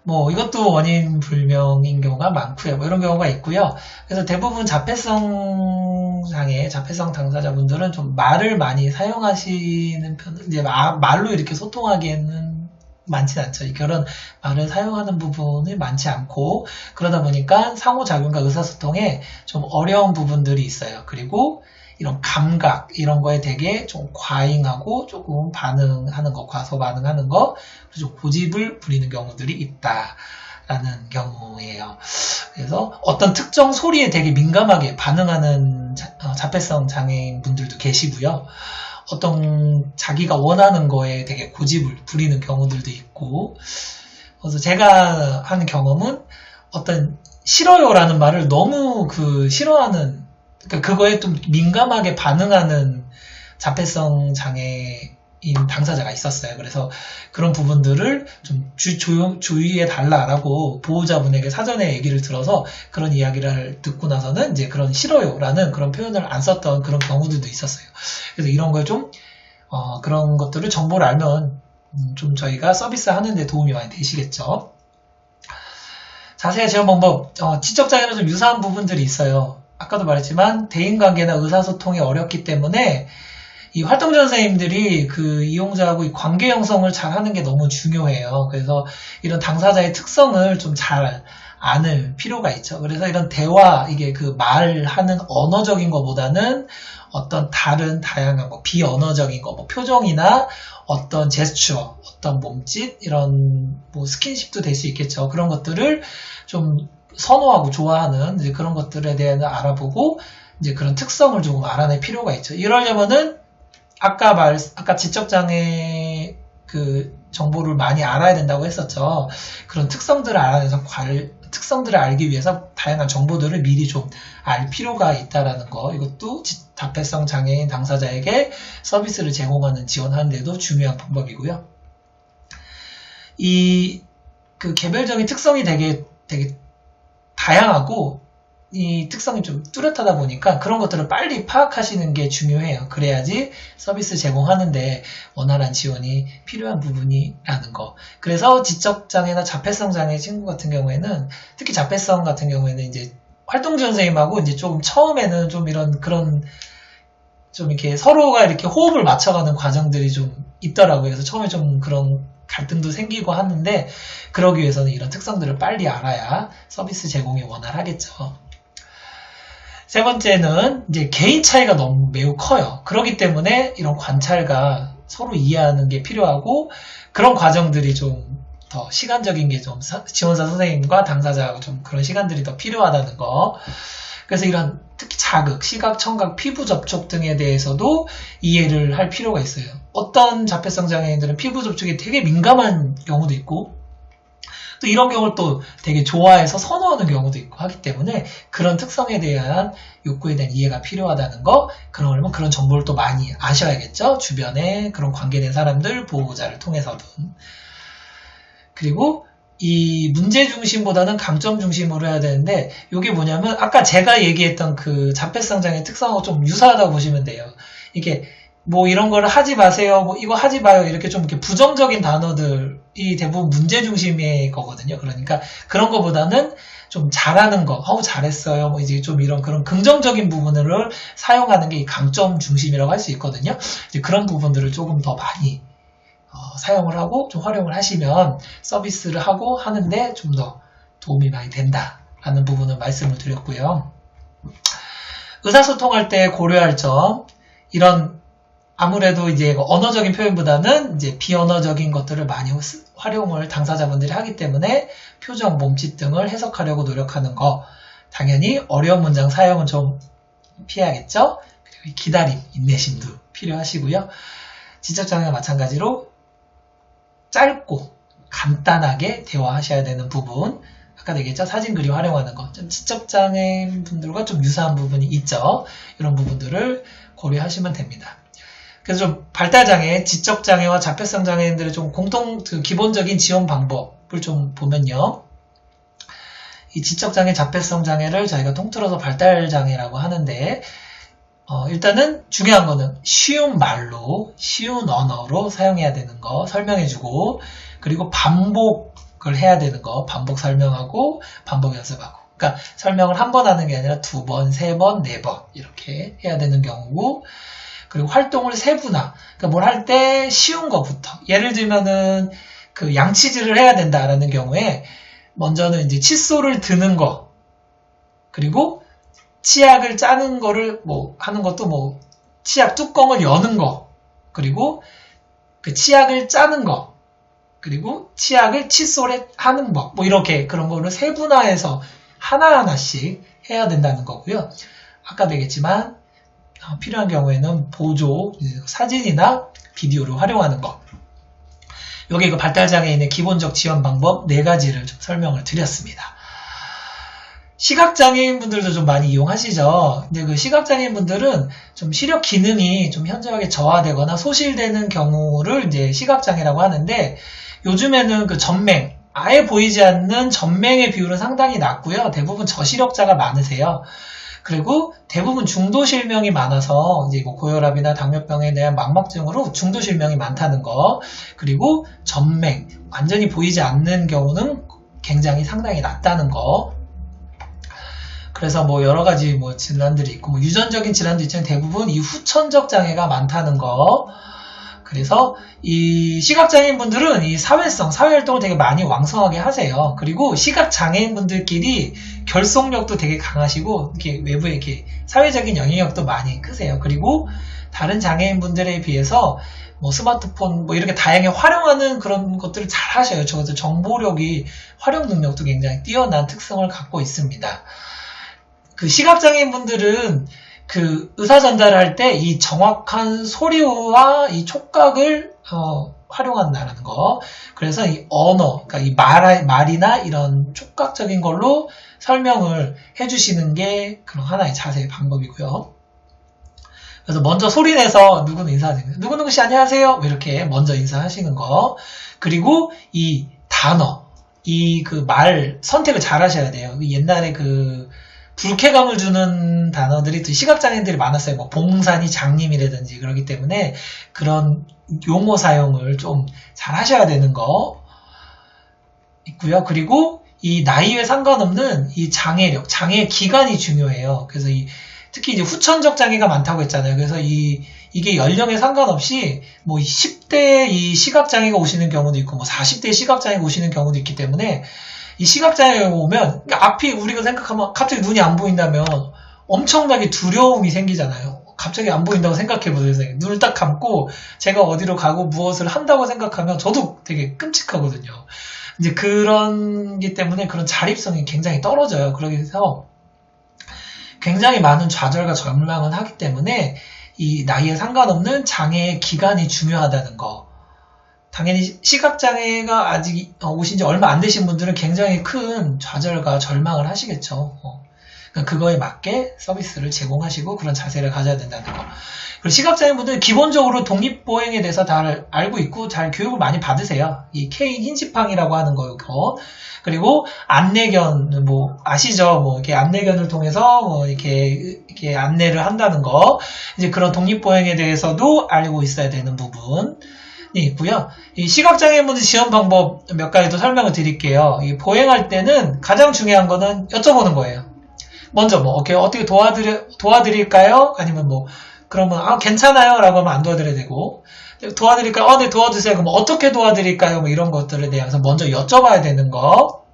뭐 이것도 원인 불명인 경우가 많고요. 뭐 이런 경우가 있고요. 그래서 대부분 자폐성 장애, 자폐성 당사자분들은 좀 말을 많이 사용하시는 이제 말로 이렇게 소통하기에는 많진 않죠. 그런 말을 사용하는 부분이 많지 않고, 그러다 보니까 상호작용과 의사소통에 좀 어려운 부분들이 있어요. 그리고 이런 감각, 이런 거에 되게 좀 과잉하고 조금 반응하는 거, 과소 반응하는 거, 좀 고집을 부리는 경우들이 있다라는 경우예요. 그래서 어떤 특정 소리에 되게 민감하게 반응하는 자폐성 장애인 분들도 계시고요. 어떤 자기가 원하는 거에 되게 고집을 부리는 경우들도 있고, 그래서 제가 하는 경험은 어떤 싫어요라는 말을 너무 싫어하는, 그러니까 그거에 좀 민감하게 반응하는 자폐성 장애인 당사자가 있었어요. 그래서 그런 부분들을 좀 주의해 달라라고 보호자분에게 사전에 얘기를 들어서 그런 이야기를 듣고 나서는 이제 그런 싫어요라는 그런 표현을 안 썼던 그런 경우들도 있었어요. 그래서 이런 걸 좀 그런 것들을 정보를 알면 좀 저희가 서비스 하는데 도움이 많이 되시겠죠. 자세히 제어 방법, 지적장애는 좀 유사한 부분들이 있어요. 아까도 말했지만 대인관계나 의사소통이 어렵기 때문에 이 활동지원 선생님들이 그 이용자하고 이 관계 형성을 잘 하는 게 너무 중요해요. 그래서 이런 당사자의 특성을 좀 잘 아는 필요가 있죠. 그래서 이런 대화, 이게 그 말하는 언어적인 것보다는 어떤 다양한 비언어적인 거, 뭐 표정이나 어떤 제스처, 어떤 몸짓, 이런 뭐 스킨십도 될 수 있겠죠. 그런 것들을 좀 선호하고 좋아하는 이제 그런 것들에 대해 알아보고 이제 그런 특성을 조금 알아낼 필요가 있죠. 이러려면은 아까 지적장애 그 정보를 많이 알아야 된다고 했었죠. 그런 특성들을 알아내서 특성들을 알기 위해서 다양한 정보들을 미리 좀 알 필요가 있다라는 거, 이것도 자폐성 장애인 당사자에게 서비스를 제공하는 지원하는 데도 중요한 방법이고요. 그 개별적인 특성이 되게 다양하고 이 특성이 좀 뚜렷하다 보니까 그런 것들을 빨리 파악하시는 게 중요해요. 그래야지 서비스 제공하는데 원활한 지원이 필요한 부분이라는 거. 그래서 지적장애나 자폐성 장애 친구 같은 경우에는, 특히 자폐성 같은 경우에는 이제 활동지원 선생님하고 이제 조금 처음에는 좀 좀 이렇게 서로가 이렇게 호흡을 맞춰가는 과정들이 좀 있더라고요. 그래서 처음에 좀 그런 갈등도 생기고 하는데 그러기 위해서는 이런 특성들을 빨리 알아야 서비스 제공이 원활하겠죠. 세 번째는 이제 개인 차이가 너무 매우 커요. 그렇기 때문에 이런 관찰과 서로 이해하는 게 필요하고 그런 과정들이 좀 더 시간적인 게 좀 지원사 선생님과 당사자하고 좀 그런 시간들이 더 필요하다는 거. 그래서 이런 특히 자극, 시각, 청각, 피부 접촉 등에 대해서도 이해를 할 필요가 있어요. 어떤 자폐성 장애인들은 피부 접촉에 되게 민감한 경우도 있고 또 이런 경우를 또 되게 좋아해서 선호하는 경우도 있고 하기 때문에 그런 특성에 대한 욕구에 대한 이해가 필요하다는 거, 그러면 그런 정보를 또 많이 아셔야겠죠. 주변에 그런 관계된 사람들, 보호자를 통해서든. 그리고 이 문제 중심보다는 강점 중심으로 해야 되는데 이게 뭐냐면 아까 제가 얘기했던 그 자폐성 장애 특성하고 좀 유사하다고 보시면 돼요. 이게 뭐 이런 걸 하지 마세요, 뭐 이거 하지 마요 이렇게 좀 이렇게 부정적인 단어들이 대부분 문제 중심의 거거든요. 그러니까 그런 거보다는 좀 잘하는 거, 잘했어요, 뭐 이제 좀 이런 그런 긍정적인 부분을 사용하는 게 강점 중심이라고 할 수 있거든요. 이제 그런 부분들을 조금 더 많이 사용을 하고 좀 활용을 하시면 서비스를 하고 하는데 좀 더 도움이 많이 된다라는 부분을 말씀을 드렸고요. 의사소통할 때 고려할 점, 이런 아무래도 이제 언어적인 표현보다는 이제 비언어적인 것들을 많이 활용을 당사자분들이 하기 때문에 표정, 몸짓 등을 해석하려고 노력하는 거, 당연히 어려운 문장 사용은 좀 피해야겠죠. 그리고 기다림, 인내심도 필요하시고요. 지적장애와 마찬가지로 짧고 간단하게 대화하셔야 되는 부분, 아까 얘기했죠. 사진 그림 활용하는 거, 좀 지적장애인 분들과 좀 유사한 부분이 있죠. 이런 부분들을 고려하시면 됩니다. 그래서 좀 발달장애, 지적장애와 자폐성 장애인들의 좀 기본적인 지원 방법을 좀 보면요. 이 지적장애, 자폐성 장애를 저희가 통틀어서 발달장애라고 하는데, 일단은 중요한 거는 쉬운 말로, 쉬운 언어로 사용해야 되는 거 설명해주고, 그리고 반복을 해야 되는 거, 반복 설명하고, 반복 연습하고. 그러니까 설명을 한 번 하는 게 아니라 2번, 3번, 4번 이렇게 해야 되는 경우고, 그리고 활동을 세분화. 그러니까 뭘 할 때 쉬운 거부터. 예를 들면은 그 양치질을 해야 된다라는 경우에 먼저는 이제 칫솔을 드는 거, 그리고 치약을 짜는 거를 하는 것도 치약 뚜껑을 여는 거, 그리고 그 치약을 짜는 거, 그리고 치약을 칫솔에 하는 법, 이렇게 그런 거를 세분화해서 하나하나씩 해야 된다는 거고요. 아까도 얘기했지만 필요한 경우에는 보조 사진이나 비디오를 활용하는 거. 여기 그 발달장애인의 기본적 지원 방법 4가지를 좀 설명을 드렸습니다. 시각장애인 분들도 좀 많이 이용하시죠. 근데 그 시각장애인 분들은 좀 시력 기능이 좀 현저하게 저하되거나 소실되는 경우를 이제 시각장애라고 하는데, 요즘에는 그 전맹, 아예 보이지 않는 전맹의 비율은 상당히 낮고요. 대부분 저시력자가 많으세요. 그리고 대부분 중도실명이 많아서 이제 고혈압이나 당뇨병에 대한 망막증으로 중도실명이 많다는 거, 그리고 전맹, 완전히 보이지 않는 경우는 굉장히 상당히 낮다는 거. 그래서 여러 가지 질환들이 있고, 유전적인 질환도 있지만 대부분 이 후천적 장애가 많다는 거. 그래서 이 시각장애인 분들은 이 사회활동을 되게 많이 왕성하게 하세요. 그리고 시각장애인 분들끼리 결속력도 되게 강하시고, 이렇게 외부에 이렇게 사회적인 영향력도 많이 크세요. 그리고 다른 장애인 분들에 비해서 스마트폰 이렇게 다양하게 활용하는 그런 것들을 잘 하셔요. 적어도 정보력이, 활용 능력도 굉장히 뛰어난 특성을 갖고 있습니다. 그 시각장애인 분들은 그 의사 전달을 할 때 이 정확한 소리와 이 촉각을 활용한다는 거. 그래서 이 언어, 그러니까 이 말이나 이런 촉각적인 걸로 설명을 해주시는 게 그런 하나의 자세의 방법이고요. 그래서 먼저 소리내서 누구는 인사하시는, 누구누구 씨 안녕하세요, 이렇게 먼저 인사하시는 거. 그리고 이 단어, 이 그 말 선택을 잘 하셔야 돼요. 옛날에 그 불쾌감을 주는 단어들이 또 시각장애인들이 많았어요. 봉산이 장님이라든지. 그렇기 때문에 그런 용어 사용을 좀 잘 하셔야 되는 거 있고요. 그리고 이 나이에 상관없는 이 장애력, 장애 기간이 중요해요. 그래서 이 특히 이제 후천적 장애가 많다고 했잖아요. 그래서 이게 연령에 상관없이 뭐 10대 이 시각장애가 오시는 경우도 있고 뭐 40대 시각장애가 오시는 경우도 있기 때문에 이 시각장애가 오면 그러니까 앞이 우리가 생각하면 갑자기 눈이 안 보인다면 엄청나게 두려움이 생기잖아요. 갑자기 안 보인다고 생각해보세요. 눈을 딱 감고 제가 어디로 가고 무엇을 한다고 생각하면 저도 되게 끔찍하거든요. 이제 그런 게 때문에 그런 자립성이 굉장히 떨어져요. 그래서 굉장히 많은 좌절과 절망을 하기 때문에 이 나이에 상관없는 장애의 기간이 중요하다는 거. 당연히 시각장애가 아직 오신 지 얼마 안 되신 분들은 굉장히 큰 좌절과 절망을 하시겠죠. 그러니까 그거에 맞게 서비스를 제공하시고 그런 자세를 가져야 된다는 거. 그리고 시각장애분들은 기본적으로 독립보행에 대해서 다 알고 있고 잘 교육을 많이 받으세요. 이 케인 흰지팡이라고 하는 거고, 그리고 안내견 뭐 아시죠? 뭐 이렇게 안내견을 통해서 뭐 이렇게 안내를 한다는 거. 이제 그런 독립보행에 대해서도 알고 있어야 되는 부분이 있고요. 이 시각장애인분들 지원 방법 몇 가지 더 설명을 드릴게요. 이 보행할 때는 가장 중요한 거는 여쭤보는 거예요. 먼저 뭐 어떻게 도와드릴까요? 아니면 뭐 그러면 괜찮아요 라고 하면 안 도와드려야 되고, 도와드릴까요? 네, 도와주세요. 그럼 어떻게 도와드릴까요? 뭐 이런 것들에 대해서 먼저 여쭤봐야 되는 거.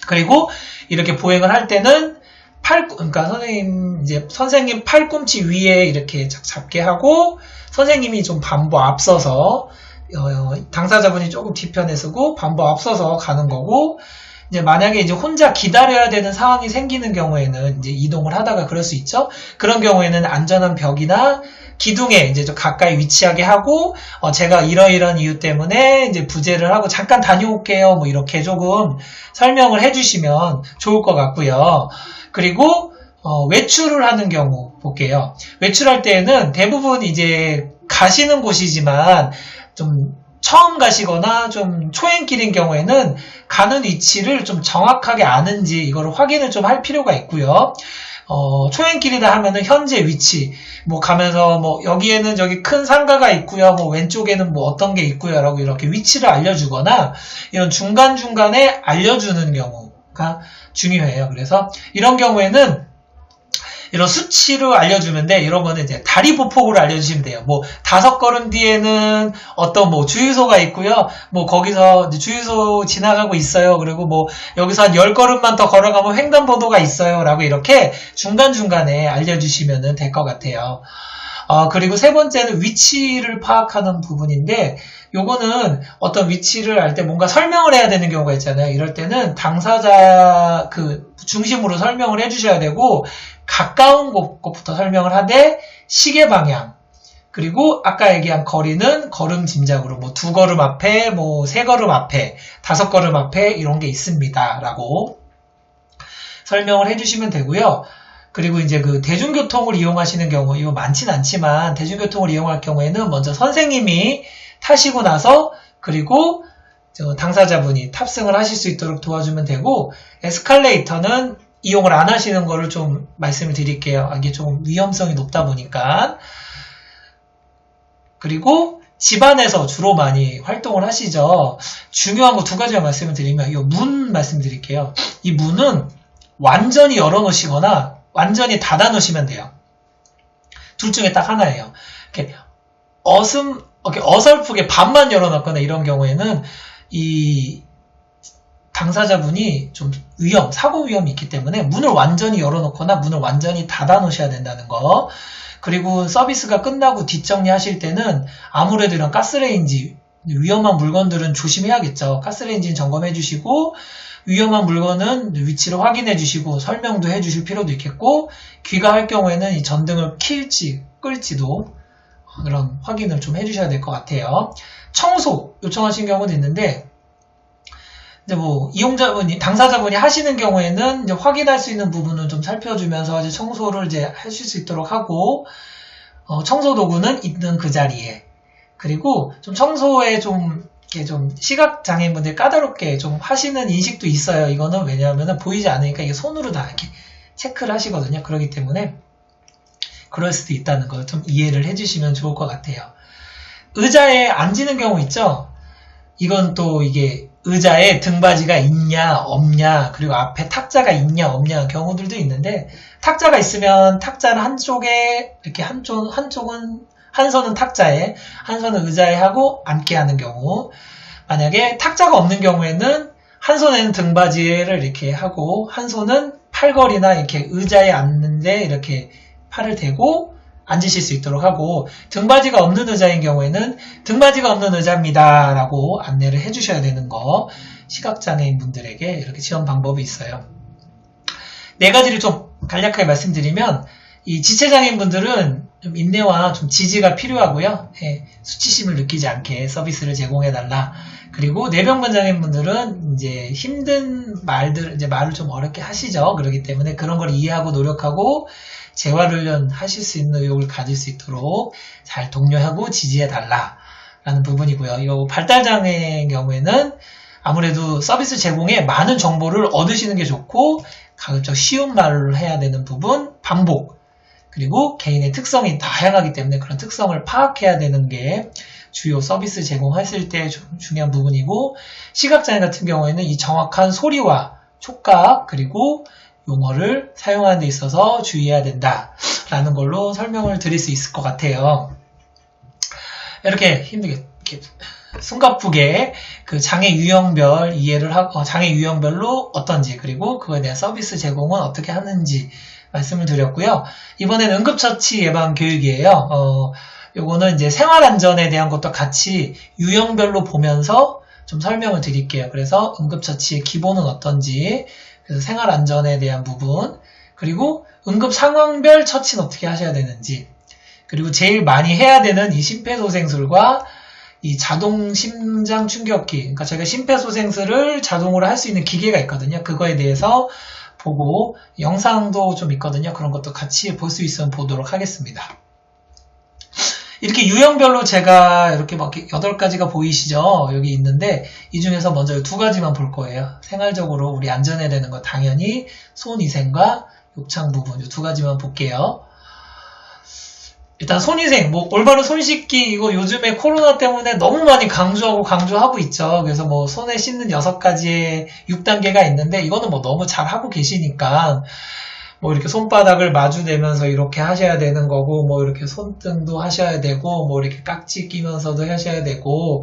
그리고 이렇게 보행을 할 때는 그러니까 선생님 팔꿈치 위에 이렇게 잡게 하고 선생님이 좀 반보 앞서서 당사자분이 조금 뒤편에 서고 반보 앞서서 가는 거고, 이제 만약에 이제 혼자 기다려야 되는 상황이 생기는 경우에는 이제 이동을 하다가 그럴 수 있죠. 그런 경우에는 안전한 벽이나 기둥에 이제 좀 가까이 위치하게 하고, 제가 이러이런 이유 때문에 이제 부재를 하고 잠깐 다녀올게요. 뭐 이렇게 조금 설명을 해주시면 좋을 것 같고요. 그리고 외출을 하는 경우 볼게요. 외출할 때에는 대부분 이제 가시는 곳이지만 좀 처음 가시거나 좀 초행길인 경우에는 가는 위치를 좀 정확하게 아는지 이거를 확인을 좀 할 필요가 있고요. 초행길이다 하면은 현재 위치, 뭐 가면서 뭐 여기에는 저기 큰 상가가 있고요. 뭐 왼쪽에는 뭐 어떤 게 있고요. 라고 이렇게 위치를 알려주거나 이런 중간중간에 알려주는 경우가 중요해요. 그래서 이런 경우에는 이런 수치로 알려주면 돼. 이런 거는 이제 다리 보폭으로 알려주시면 돼요. 뭐 5걸음 뒤에는 어떤 뭐 주유소가 있고요. 뭐 거기서 주유소 지나가고 있어요. 그리고 뭐 여기서 한 10걸음만 더 걸어가면 횡단보도가 있어요. 라고 이렇게 중간중간에 알려주시면 될 것 같아요. 그리고 세 번째는 위치를 파악하는 부분인데, 요거는 어떤 위치를 알 때 뭔가 설명을 해야 되는 경우가 있잖아요. 이럴 때는 당사자 중심으로 설명을 해주셔야 되고, 가까운 곳부터 설명을 하되, 시계 방향, 그리고 아까 얘기한 거리는 걸음 짐작으로 뭐 2걸음 앞에, 뭐 3걸음 앞에, 5걸음 앞에 이런 게 있습니다. 라고 설명을 해주시면 되고요. 그리고 이제 대중교통을 이용하시는 경우, 이거 많진 않지만 대중교통을 이용할 경우에는 먼저 선생님이 타시고 나서 그리고 당사자분이 탑승을 하실 수 있도록 도와주면 되고, 에스컬레이터는 이용을 안 하시는 거를 좀 말씀을 드릴게요. 이게 좀 위험성이 높다 보니까. 그리고 집안에서 주로 많이 활동을 하시죠. 중요한 거 2가지만 말씀을 드리면, 이 문 말씀드릴게요. 이 문은 완전히 열어놓으시거나 완전히 닫아놓으시면 돼요. 둘 중에 딱 하나예요. 이렇게 어설프게 반만 열어놨거나 이런 경우에는 이 당사자분이 좀 사고 위험이 있기 때문에 문을 완전히 열어놓거나 문을 완전히 닫아놓으셔야 된다는 거. 그리고 서비스가 끝나고 뒷정리 하실 때는 아무래도 이런 가스레인지, 위험한 물건들은 조심해야겠죠. 가스레인지는 점검해 주시고, 위험한 물건은 위치를 확인해 주시고 설명도 해 주실 필요도 있겠고, 귀가할 경우에는 이 전등을 킬지 끌지도 그런 확인을 좀 해 주셔야 될 것 같아요. 청소 요청하신 경우도 있는데, 이제 뭐 당사자분이 하시는 경우에는 이제 확인할 수 있는 부분은 좀 살펴주면서 이제 청소를 이제 하실 수 있도록 하고, 청소 도구는 있는 그 자리에, 그리고 좀 청소에 좀 시각장애인분들 까다롭게 좀 하시는 인식도 있어요. 이거는 왜냐하면 보이지 않으니까 이게 손으로 다 이렇게 체크를 하시거든요. 그렇기 때문에 그럴 수도 있다는 거 좀 이해를 해주시면 좋을 것 같아요. 의자에 앉는 경우 있죠? 이건 또 이게 의자에 등받이가 있냐 없냐 그리고 앞에 탁자가 있냐 없냐 경우들도 있는데 탁자가 있으면 탁자를 한쪽에 이렇게 한 손은 탁자에 한 손은 의자에 하고 앉게 하는 경우 만약에 탁자가 없는 경우에는 한 손에는 등받이를 이렇게 하고 한 손은 팔걸이나 이렇게 의자에 앉는데 이렇게 팔을 대고 앉으실 수 있도록 하고 등받이가 없는 의자인 경우에는 등받이가 없는 의자입니다 라고 안내를 해주셔야 되는 거 시각장애인 분들에게 이렇게 지원 방법이 있어요. 네 가지를 좀 간략하게 말씀드리면 이 지체장애인 분들은 좀 인내와 좀 지지가 필요하고요. 수치심을 느끼지 않게 서비스를 제공해달라. 그리고 뇌병변장애인 분들은 이제 힘든 말을 좀 어렵게 하시죠. 그렇기 때문에 그런 걸 이해하고 노력하고 재활훈련 하실 수 있는 의욕을 가질 수 있도록 잘 독려하고 지지해달라 라는 부분이고요. 이 발달장애인 경우에는 아무래도 서비스 제공에 많은 정보를 얻으시는 게 좋고 가급적 쉬운 말을 해야 되는 부분, 반복 그리고 개인의 특성이 다양하기 때문에 그런 특성을 파악해야 되는 게 주요 서비스 제공했을 때 중요한 부분이고 시각장애 같은 경우에는 이 정확한 소리와 촉각 그리고 용어를 사용하는 데 있어서 주의해야 된다라는 걸로 설명을 드릴 수 있을 것 같아요. 이렇게 힘들게 이렇게 숨가쁘게 그 장애 유형별 이해를 하고 장애 유형별로 어떤지 그리고 그거에 대한 서비스 제공은 어떻게 하는지 말씀을 드렸고요. 이번에는 응급처치 예방 교육이에요. 요거는 이제 생활안전에 대한 것도 같이 유형별로 보면서 좀 설명을 드릴게요. 그래서 응급처치의 기본은 어떤지 그래서 생활안전에 대한 부분 그리고 응급상황별 처치는 어떻게 하셔야 되는지 그리고 제일 많이 해야 되는 이 심폐소생술과 이 자동 심장 충격기 그러니까 제가 심폐소생술을 자동으로 할 수 있는 기계가 있거든요. 그거에 대해서 보고 영상도 좀 있거든요. 그런 것도 같이 볼 수 있으면 보도록 하겠습니다. 이렇게 유형별로 제가 이렇게 막 8가지가 보이시죠? 여기 있는데 이 중에서 먼저 2가지만 볼 거예요. 생활적으로 우리 안전해야 되는 거 당연히 손위생과 욕창 부분 2가지만 볼게요. 일단 손위생, 올바른 손 씻기 이거 요즘에 코로나 때문에 너무 많이 강조하고 있죠. 그래서 손에 씻는 6가지의 6단계가 있는데 이거는 너무 잘 하고 계시니까 이렇게 손바닥을 마주대면서 이렇게 하셔야 되는 거고, 이렇게 손등도 하셔야 되고, 이렇게 깍지 끼면서도 하셔야 되고,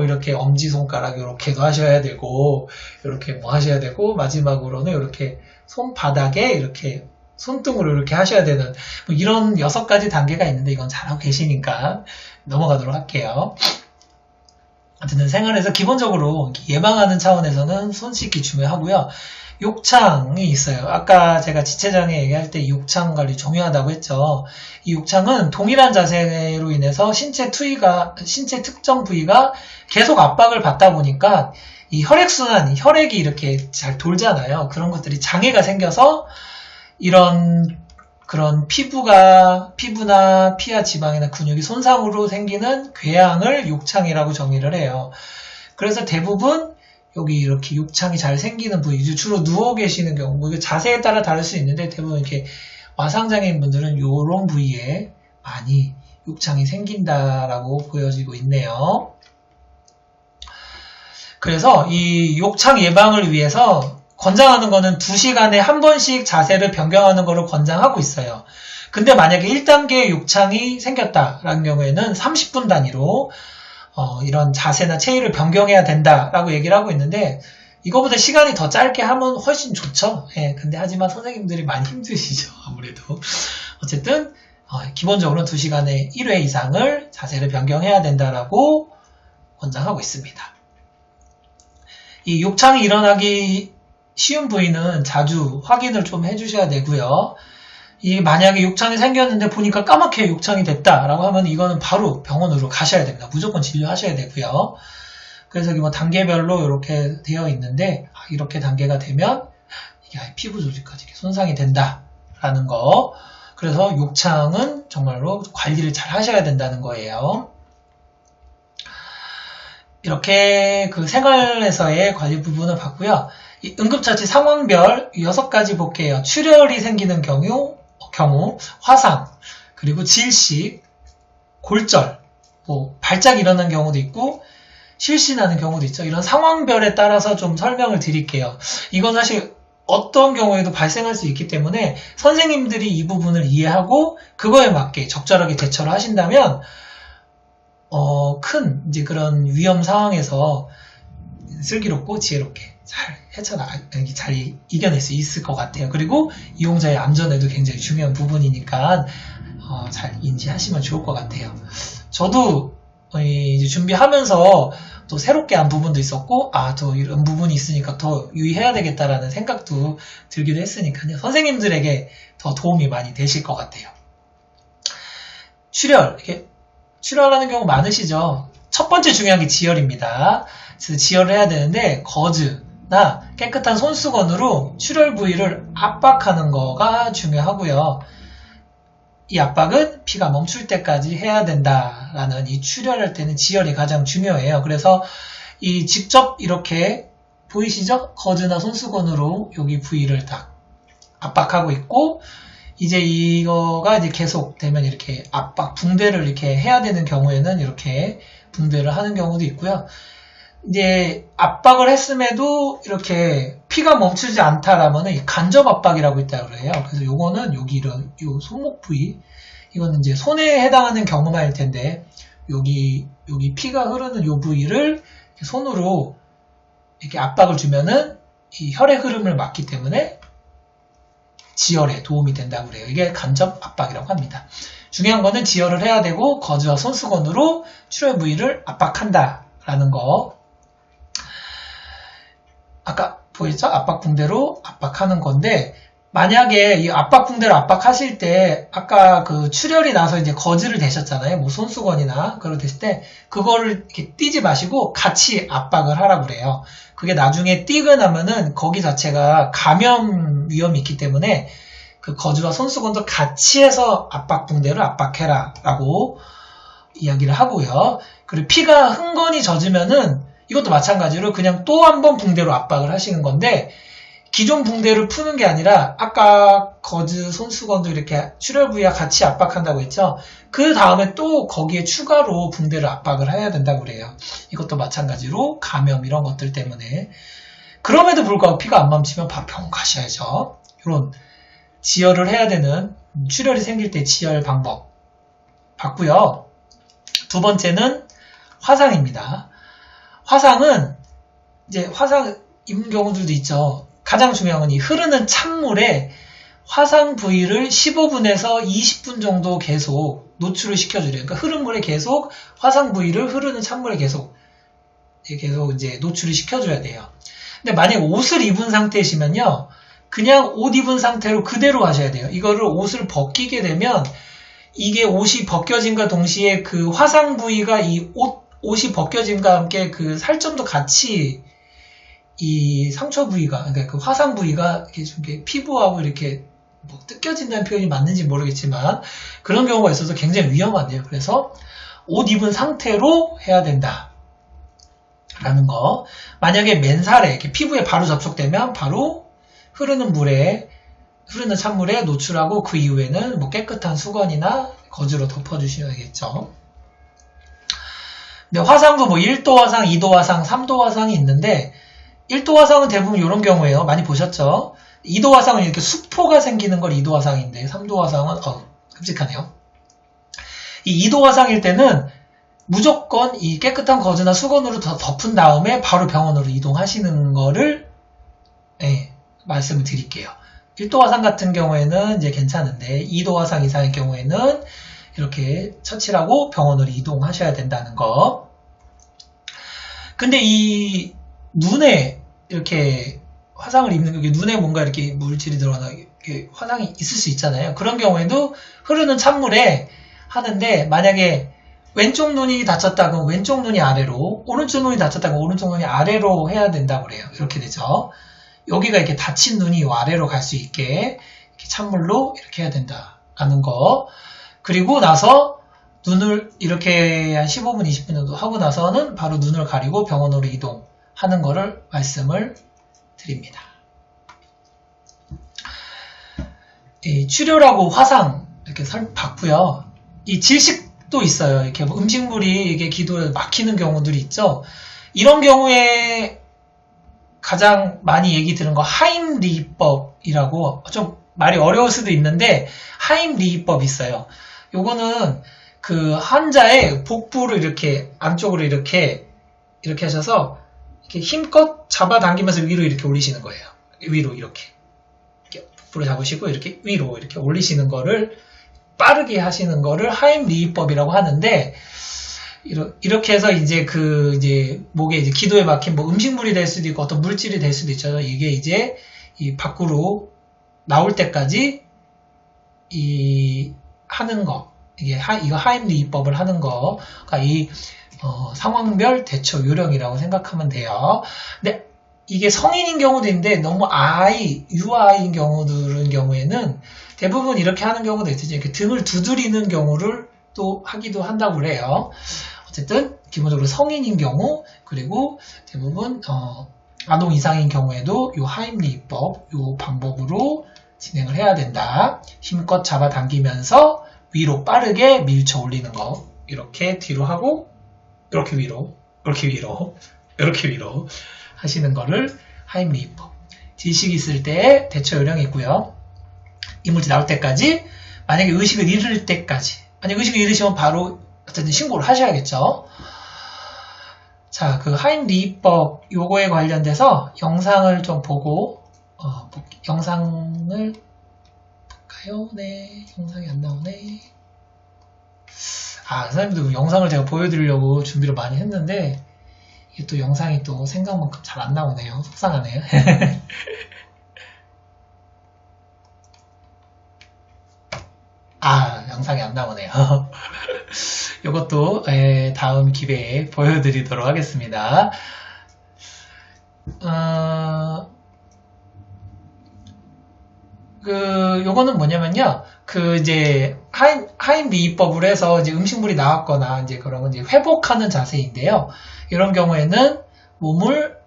이렇게 엄지손가락 이렇게도 하셔야 되고, 이렇게 하셔야 되고, 마지막으로는 이렇게 손바닥에 이렇게 손등으로 이렇게 하셔야 되는, 이런 6가지 단계가 있는데 이건 잘하고 계시니까 넘어가도록 할게요. 아무튼 생활에서 기본적으로 예방하는 차원에서는 손 씻기 중요하고요. 욕창이 있어요. 아까 제가 지체장애 얘기할 때 욕창 관리 중요하다고 했죠. 이 욕창은 동일한 자세로 인해서 신체 특정 부위가 계속 압박을 받다 보니까 이 혈액순환, 혈액이 이렇게 잘 돌잖아요. 그런 것들이 장애가 생겨서 그런 피부나 피하 지방이나 근육이 손상으로 생기는 궤양을 욕창이라고 정의를 해요. 그래서 대부분 여기 이렇게 욕창이 잘 생기는 부위, 주로 누워 계시는 경우, 이게 자세에 따라 다를 수 있는데 대부분 이렇게 와상장애인 분들은 이런 부위에 많이 욕창이 생긴다라고 보여지고 있네요. 그래서 이 욕창 예방을 위해서 권장하는 거는 2시간에 한 번씩 자세를 변경하는 거를 권장하고 있어요. 근데 만약에 1단계 욕창이 생겼다라는 경우에는 30분 단위로 이런 자세나 체위를 변경해야 된다라고 얘기를 하고 있는데 이거보다 시간이 더 짧게 하면 훨씬 좋죠. 근데 하지만 선생님들이 많이 힘드시죠. 아무래도. 어쨌든 기본적으로 2시간에 1회 이상을 자세를 변경해야 된다라고 권장하고 있습니다. 이 욕창이 일어나기 쉬운 부위는 자주 확인을 좀 해주셔야 되고요. 만약에 욕창이 생겼는데 보니까 까맣게 욕창이 됐다라고 하면 이거는 바로 병원으로 가셔야 됩니다. 무조건 진료하셔야 되고요. 그래서 단계별로 이렇게 되어 있는데 이렇게 단계가 되면 이게 피부 조직까지 손상이 된다라는 거. 그래서 욕창은 정말로 관리를 잘 하셔야 된다는 거예요. 이렇게 그 생활에서의 관리 부분을 봤고요. 이 응급처치 상황별 6가지 볼게요. 출혈이 생기는 경우, 화상, 그리고 질식, 골절, 발작이 일어나는 경우도 있고, 실신하는 경우도 있죠. 이런 상황별에 따라서 좀 설명을 드릴게요. 이건 사실 어떤 경우에도 발생할 수 있기 때문에 선생님들이 이 부분을 이해하고 그거에 맞게 적절하게 대처를 하신다면 큰 이제 그런 위험 상황에서 슬기롭고 지혜롭게 잘 이겨낼 수 있을 것 같아요. 그리고 이용자의 안전에도 굉장히 중요한 부분이니까 잘 인지하시면 좋을 것 같아요. 저도 이제 준비하면서 또 새롭게 한 부분도 있었고, 또 이런 부분이 있으니까 더 유의해야 되겠다라는 생각도 들기도 했으니까요. 선생님들에게 더 도움이 많이 되실 것 같아요. 이렇게 출혈하는 경우 많으시죠? 첫 번째 중요한 게 지혈입니다. 그래서 지혈을 해야 되는데, 거즈나 깨끗한 손수건으로 출혈 부위를 압박하는 거가 중요하고요. 이 압박은 피가 멈출 때까지 해야 된다라는 이 출혈할 때는 지혈이 가장 중요해요. 그래서 이 직접 이렇게 보이시죠? 거즈나 손수건으로 여기 부위를 딱 압박하고 있고, 이제 이거가 이제 계속 되면 이렇게 붕대를 이렇게 해야 되는 경우에는 이렇게 붕대를 하는 경우도 있고요. 이제 압박을 했음에도 이렇게 피가 멈추지 않다라면은 간접 압박이라고 있다고 그래요. 그래서 요거는 여기 요 손목 부위, 이거는 이제 손에 해당하는 경우만일 텐데, 여기 피가 흐르는 요 부위를 손으로 이렇게 압박을 주면은 이 혈의 흐름을 막기 때문에 지혈에 도움이 된다고 그래요. 이게 간접 압박이라고 합니다. 중요한 거는 지혈을 해야 되고 거즈와 손수건으로 출혈 부위를 압박한다라는 거. 아까 보였죠? 압박 붕대로 압박하는 건데, 만약에 이 압박 붕대로 압박하실 때 아까 그 출혈이 나서 이제 거즈를 대셨잖아요. 뭐 손수건이나 그걸 대실 때 그거를 이렇게 띄지 마시고 같이 압박을 하라고 그래요. 그게 나중에 띄고 나면은 거기 자체가 감염 위험이 있기 때문에 그 거즈와 손수건도 같이 해서 압박 붕대로 압박해라 라고 이야기를 하고요. 그리고 피가 흥건히 젖으면은 이것도 마찬가지로 그냥 또 한 번 붕대로 압박을 하시는 건데, 기존 붕대를 푸는 게 아니라 아까 거즈, 손수건도 이렇게 출혈 부위와 같이 압박한다고 했죠. 그 다음에 또 거기에 추가로 붕대를 압박을 해야 된다고 그래요. 이것도 마찬가지로 감염 이런 것들 때문에. 그럼에도 불구하고 피가 안 멈추면 바로 병원 가셔야죠. 이런 지혈을 해야 되는, 출혈이 생길 때 지혈 방법 봤고요. 두 번째는 화상입니다. 화상은 이제 화상 입은 경우들도 있죠. 가장 중요한 건 이 흐르는 찬물에 화상 부위를 15분에서 20분 정도 계속 노출을 시켜주래요. 그러니까 흐른 물에 계속 화상 부위를 흐르는 찬물에 계속 이제 노출을 시켜줘야 돼요. 근데 만약 옷을 입은 상태시면요, 그냥 옷 입은 상태로 그대로 하셔야 돼요. 이거를 옷을 벗기게 되면 이게 옷이 벗겨진과 동시에 그 화상 부위가 옷이 벗겨짐과 함께 그 살점도 같이 이 상처 부위가, 그러니까 그 화상 부위가 이렇게 피부하고 이렇게 뭐 뜯겨진다는 표현이 맞는지 모르겠지만 그런 경우가 있어서 굉장히 위험한데요. 그래서 옷 입은 상태로 해야 된다 라는 거. 만약에 맨살에 이렇게 피부에 바로 접촉되면 바로 흐르는 찬물에 노출하고 그 이후에는 뭐 깨끗한 수건이나 거즈로 덮어주셔야겠죠. 근데 화상도 뭐 1도 화상, 2도 화상, 3도 화상이 있는데, 1도 화상은 대부분 이런 경우예요. 많이 보셨죠? 2도 화상은 이렇게 수포가 생기는 걸 2도 화상인데, 3도 화상은 끔찍하네요. 이 2도 화상일 때는 무조건 이 깨끗한 거즈나 수건으로 더 덮은 다음에 바로 병원으로 이동하시는 거를 말씀을 드릴게요. 1도 화상 같은 경우에는 이제 괜찮은데 2도 화상 이상의 경우에는 이렇게 처치를 하고 병원으로 이동하셔야 된다는 거. 근데 이 눈에 이렇게 화상을 입는 게 눈에 뭔가 이렇게 물질이 들어가나 이렇게 화상이 있을 수 있잖아요. 그런 경우에도 흐르는 찬물에 하는데, 만약에 왼쪽 눈이 다쳤다 그러면 왼쪽 눈이 아래로, 오른쪽 눈이 다쳤다 그러면 오른쪽 눈이 아래로 해야 된다고 그래요. 이렇게 되죠. 여기가 이렇게 다친 눈이 아래로 갈 수 있게 이렇게 찬물로 이렇게 해야 된다라는 거. 그리고 나서 눈을 이렇게 한 15분, 20분 정도 하고 나서는 바로 눈을 가리고 병원으로 이동하는 거를 말씀을 드립니다. 이 출혈하고 화상 이렇게 봤고요. 이 질식도 있어요. 이렇게 뭐 음식물이 이게 기도에 막히는 경우들이 있죠. 이런 경우에 가장 많이 얘기 들은 거 하임리히법이라고, 좀 말이 어려울 수도 있는데 하임리히법 있어요. 요거는 그 환자의 복부를 이렇게 안쪽으로 이렇게 하셔서 이렇게 힘껏 잡아당기면서 위로 이렇게 올리시는 거예요. 위로 이렇게 복부를 잡으시고 이렇게 위로 이렇게 올리시는 거를 빠르게 하시는 거를 하임리히법이라고 하는데, 이렇게 해서 이제 목에 이제 기도에 막힌 뭐 음식물이 될 수도 있고 어떤 물질이 될 수도 있죠. 이게 이제 이 밖으로 나올 때까지 하는 거, 이거 하임리히법을 하는 거, 그러니까 상황별 대처 요령이라고 생각하면 돼요. 근데 이게 성인인 경우도 있는데 너무 유아인 경우에는 대부분 이렇게 하는 경우도 있죠. 이렇게 등을 두드리는 경우를 또 하기도 한다고 그래요. 어쨌든 기본적으로 성인인 경우, 그리고 대부분 아동 이상인 경우에도 이 하임리히법 이 방법으로 진행을 해야 된다. 힘껏 잡아당기면서 위로 빠르게 밀쳐 올리는 거, 이렇게 뒤로 하고 이렇게 위로, 이렇게 위로, 이렇게 위로 하시는 거를 하임리히법. 지식 있을 때 대처 요령이 있고요. 이물질 나올 때까지, 만약에 의식을 잃을 때까지, 만약 의식을 잃으시면 바로 어쨌든 신고를 하셔야겠죠. 자, 그 하임리히법 요거에 관련돼서 영상을 좀 보고, 영상을 볼까요? 네, 영상이 안 나오네. 선생님도 영상을 제가 보여드리려고 준비를 많이 했는데, 이게 또 영상이 또 생각만큼 잘 안 나오네요. 속상하네요. 영상이 안 나오네요. 이것도 다음 기회에 보여드리도록 하겠습니다. 요거는 뭐냐면요. 이제 하임리히법을 해서 이제 음식물이 나왔거나 이제 그런 이제 회복하는 자세인데요. 이런 경우에는 몸을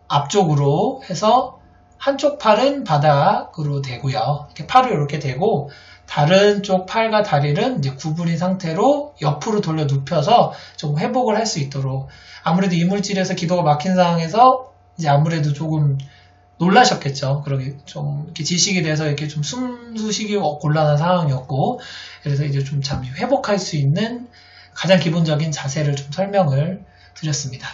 앞쪽으로 해서 한쪽 팔은 바닥으로 대고요. 이렇게 팔을 이렇게 대고 다른 쪽 팔과 다리를 이제 구부린 상태로 옆으로 돌려 눕혀서 좀 회복을 할 수 있도록. 아무래도 이물질에서 기도가 막힌 상황에서 이제 아무래도 조금 놀라셨겠죠. 그러게 좀 이렇게 지식이 돼서 이렇게 좀 숨쉬기 곤란한 상황이었고, 그래서 이제 좀 잠시 회복할 수 있는 가장 기본적인 자세를 좀 설명을 드렸습니다.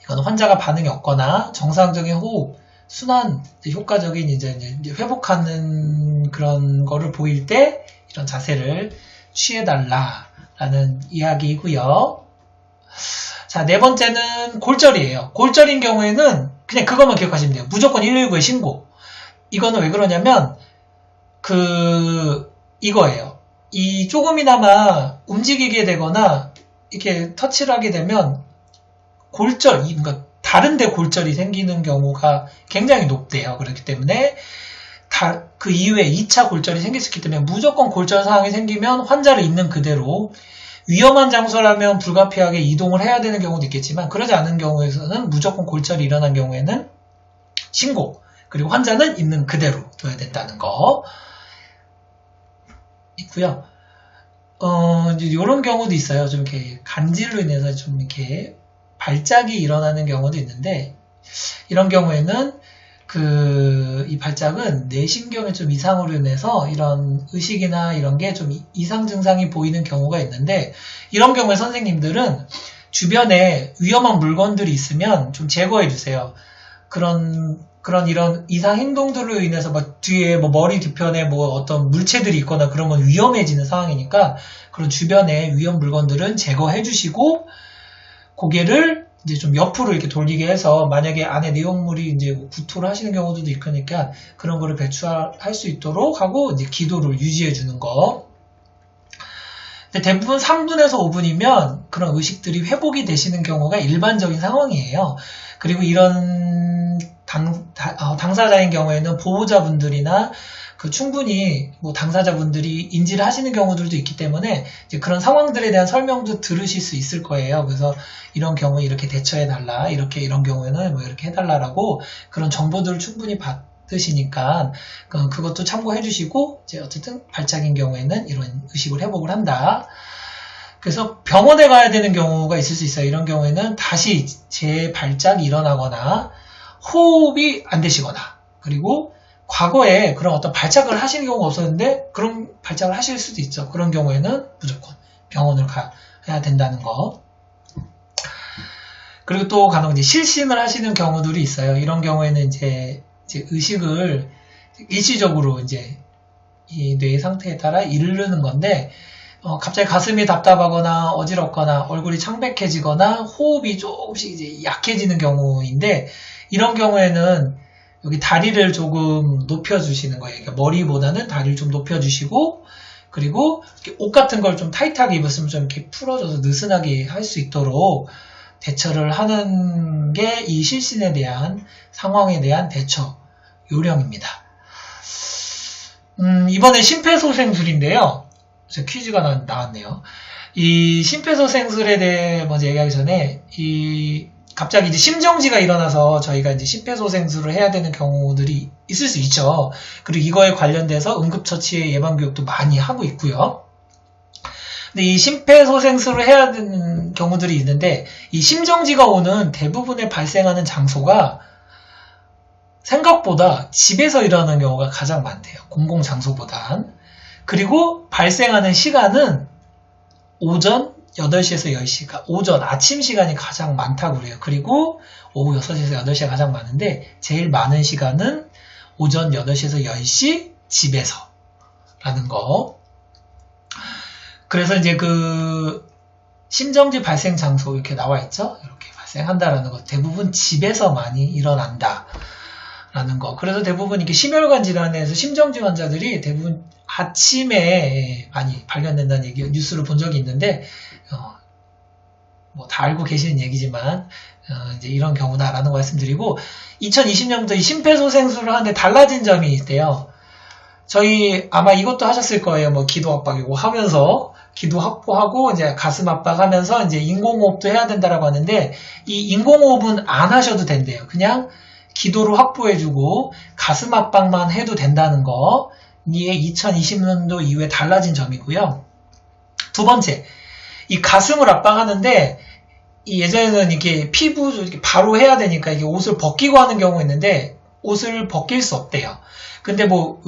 이거는 환자가 반응이 없거나 정상적인 호흡, 순환, 효과적인 이제 회복하는 그런 거를 보일 때 이런 자세를 취해달라라는 이야기이고요. 자, 네 번째는 골절이에요. 골절인 경우에는 그냥 그것만 기억하시면 돼요. 무조건 119에 신고. 이거는 왜 그러냐면 이거예요. 이 조금이나마 움직이게 되거나 이렇게 터치를 하게 되면 골절, 그러니까 다른데 골절이 생기는 경우가 굉장히 높대요. 그렇기 때문에 그 이후에 2차 골절이 생길 수 있기 때문에 무조건 골절 상황이 생기면 환자를 있는 그대로, 위험한 장소라면 불가피하게 이동을 해야 되는 경우도 있겠지만 그러지 않은 경우에서는 무조건 골절이 일어난 경우에는 신고, 그리고 환자는 있는 그대로 둬야 된다는 거 있고요. 이제 이런 경우도 있어요. 좀 이렇게 간질로 인해서 좀 이렇게 발작이 일어나는 경우도 있는데, 이런 경우에는 이 발작은 뇌신경에 좀 이상으로 인해서 이런 의식이나 이런 게 좀 이상 증상이 보이는 경우가 있는데, 이런 경우에 선생님들은 주변에 위험한 물건들이 있으면 좀 제거해 주세요. 이런 이상 행동들로 인해서 뒤에 머리 뒤편에 어떤 물체들이 있거나 그러면 위험해지는 상황이니까, 그런 주변에 위험 물건들은 제거해 주시고, 고개를 이제 좀 옆으로 이렇게 돌리게 해서, 만약에 안에 내용물이 이제 구토를 하시는 경우도 있으니까 그런 거를 배출할 수 있도록 하고 이제 기도를 유지해 주는 거. 근데 대부분 3분에서 5분이면 그런 의식들이 회복이 되시는 경우가 일반적인 상황이에요. 그리고 이런 당사자인 경우에는 보호자분들이나 충분히 당사자분들이 인지를 하시는 경우들도 있기 때문에 이제 그런 상황들에 대한 설명도 들으실 수 있을 거예요. 그래서 이런 경우에 이렇게 대처해달라, 이런 경우에는 이렇게 해달라라고 그런 정보들을 충분히 받으시니까 그것도 참고해 주시고, 이제 어쨌든 발작인 경우에는 이런 의식을 회복을 한다. 그래서 병원에 가야 되는 경우가 있을 수 있어요. 이런 경우에는 다시 재발작이 일어나거나 호흡이 안 되시거나, 그리고 과거에 그런 어떤 발작을 하시는 경우가 없었는데 그런 발작을 하실 수도 있죠. 그런 경우에는 무조건 병원을 가야 된다는 거. 그리고 또 간혹 이제 실신을 하시는 경우들이 있어요. 이런 경우에는 이제 의식을 일시적으로 이제 이 뇌의 상태에 따라 잃는 건데, 갑자기 가슴이 답답하거나 어지럽거나 얼굴이 창백해지거나 호흡이 조금씩 이제 약해지는 경우인데, 이런 경우에는 여기 다리를 조금 높여주시는 거예요. 그러니까 머리보다는 다리를 좀 높여주시고, 그리고 옷 같은 걸 좀 타이트하게 입었으면 좀 이렇게 풀어줘서 느슨하게 할 수 있도록 대처를 하는 게 이 실신에 대한 상황에 대한 대처 요령입니다. 이번에 심폐소생술인데요. 퀴즈가 나왔네요. 이 심폐소생술에 대해 먼저 얘기하기 전에, 갑자기 이제 심정지가 일어나서 저희가 이제 심폐소생술을 해야 되는 경우들이 있을 수 있죠. 그리고 이거에 관련돼서 응급처치의 예방교육도 많이 하고 있고요. 근데 이 심폐소생술을 해야 되는 경우들이 있는데, 이 심정지가 오는 대부분의 발생하는 장소가 생각보다 집에서 일어나는 경우가 가장 많대요. 공공장소보단. 그리고 발생하는 시간은 오전 8시에서 10시가, 오전 아침 시간이 가장 많다고 그래요. 그리고 오후 6시에서 8시가 가장 많은데, 제일 많은 시간은 오전 8시에서 10시 집에서 라는 거. 그래서 이제 심정지 발생 장소 이렇게 나와 있죠? 이렇게 발생한다라는 거. 대부분 집에서 많이 일어난다 라는 거. 그래서 대부분 이렇게 심혈관 질환에서 심정지 환자들이 대부분 아침에 많이 발견된다는 얘기, 뉴스를 본 적이 있는데, 뭐 다 알고 계시는 얘기지만, 이제 이런 경우다라는 거 말씀드리고, 2020년부터 이 심폐소생술을 하는데 달라진 점이 있대요. 저희 아마 이것도 하셨을 거예요. 뭐 기도 압박이고 하면서, 기도 확보하고 이제 가슴 압박하면서 이제 인공호흡도 해야 된다라고 하는데, 이 인공호흡은 안 하셔도 된대요. 그냥 기도를 확보해주고 가슴 압박만 해도 된다는 거. 이게 2020년도 이후에 달라진 점이고요. 두 번째, 이 가슴을 압박하는데, 예전에는 이렇게 피부 이렇게 바로 해야 되니까 이게 옷을 벗기고 하는 경우가 있는데, 옷을 벗길 수 없대요. 근데 뭐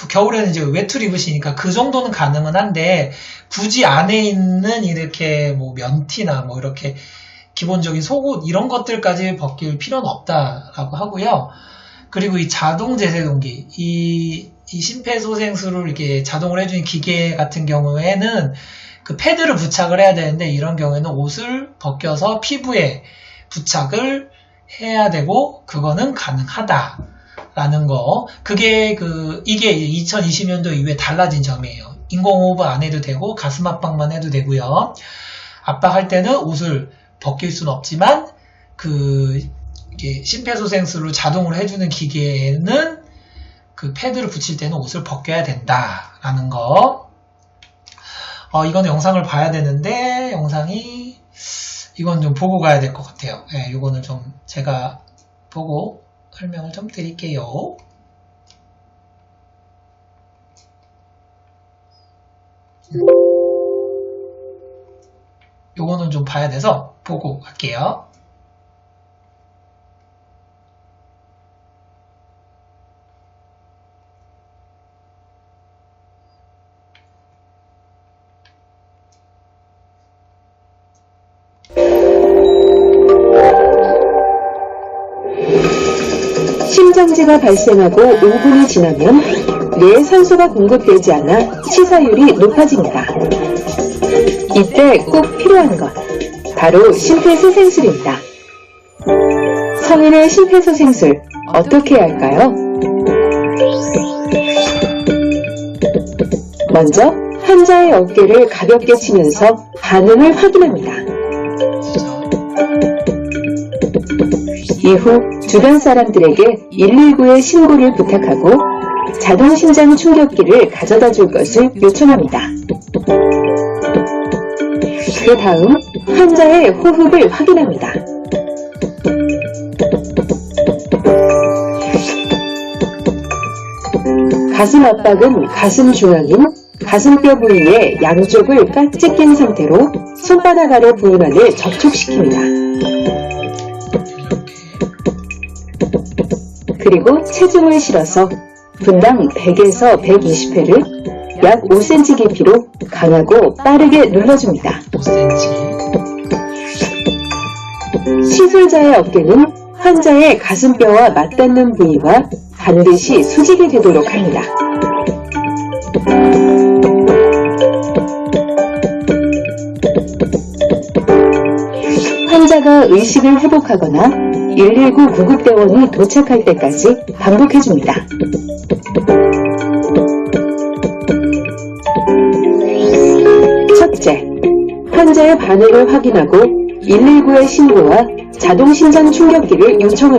겨울에는 이제 외투를 입으시니까 그 정도는 가능은 한데, 굳이 안에 있는 이렇게 뭐 면티나 뭐 이렇게 기본적인 속옷 이런 것들까지 벗길 필요는 없다라고 하고요. 그리고 이 자동 제세동기, 이 심폐소생술을 이렇게 자동으로 해주는 기계 같은 경우에는 그 패드를 부착을 해야 되는데, 이런 경우에는 옷을 벗겨서 피부에 부착을 해야 되고, 그거는 가능하다라는 거. 이게 2020년도 이후에 달라진 점이에요. 인공호흡 안 해도 되고, 가슴 압박만 해도 되고요. 압박할 때는 옷을 벗길 수는 없지만, 이게 심폐소생술을 자동으로 해주는 기계에는 그 패드를 붙일 때는 옷을 벗겨야 된다라는 거. 이거는 영상을 봐야 되는데, 이건 좀 보고 가야 될 것 같아요. 네, 이거는 좀 제가 보고 설명을 좀 드릴게요. 요거는 좀 봐야 돼서 보고 갈게요. 심정지가 발생하고 5분이 지나면 뇌에 산소가 공급되지 않아 시사율이 높아집니다. 이때 꼭 필요한 것, 바로 심폐소생술입니다. 성인의 심폐소생술 어떻게 해야 할까요? 먼저 환자의 어깨를 가볍게 치면서 반응을 확인합니다. 이후 주변 사람들에게 119에 신고를 부탁하고 자동심장 충격기를 가져다 줄 것을 요청합니다. 그 다음 환자의 호흡을 확인합니다. 가슴 압박은 가슴 중앙인 가슴뼈 부위의 양쪽을 깍지 낀 상태로 손바닥 아래 부위만을 접촉시킵니다. 그리고 체중을 실어서 분당 100에서 120회를 약 5cm 깊이로 강하고 빠르게 눌러줍니다. 5cm. 시술자의 어깨는 환자의 가슴뼈와 맞닿는 부위와 반드시 수직이 되도록 합니다. 환자가 의식을 회복하거나 119 구급대원이 도착할 때까지 반복해줍니다. 첫째, 환자의 반응을 확인하고 119의 신고와 자동심장 충격기를 요청합니다.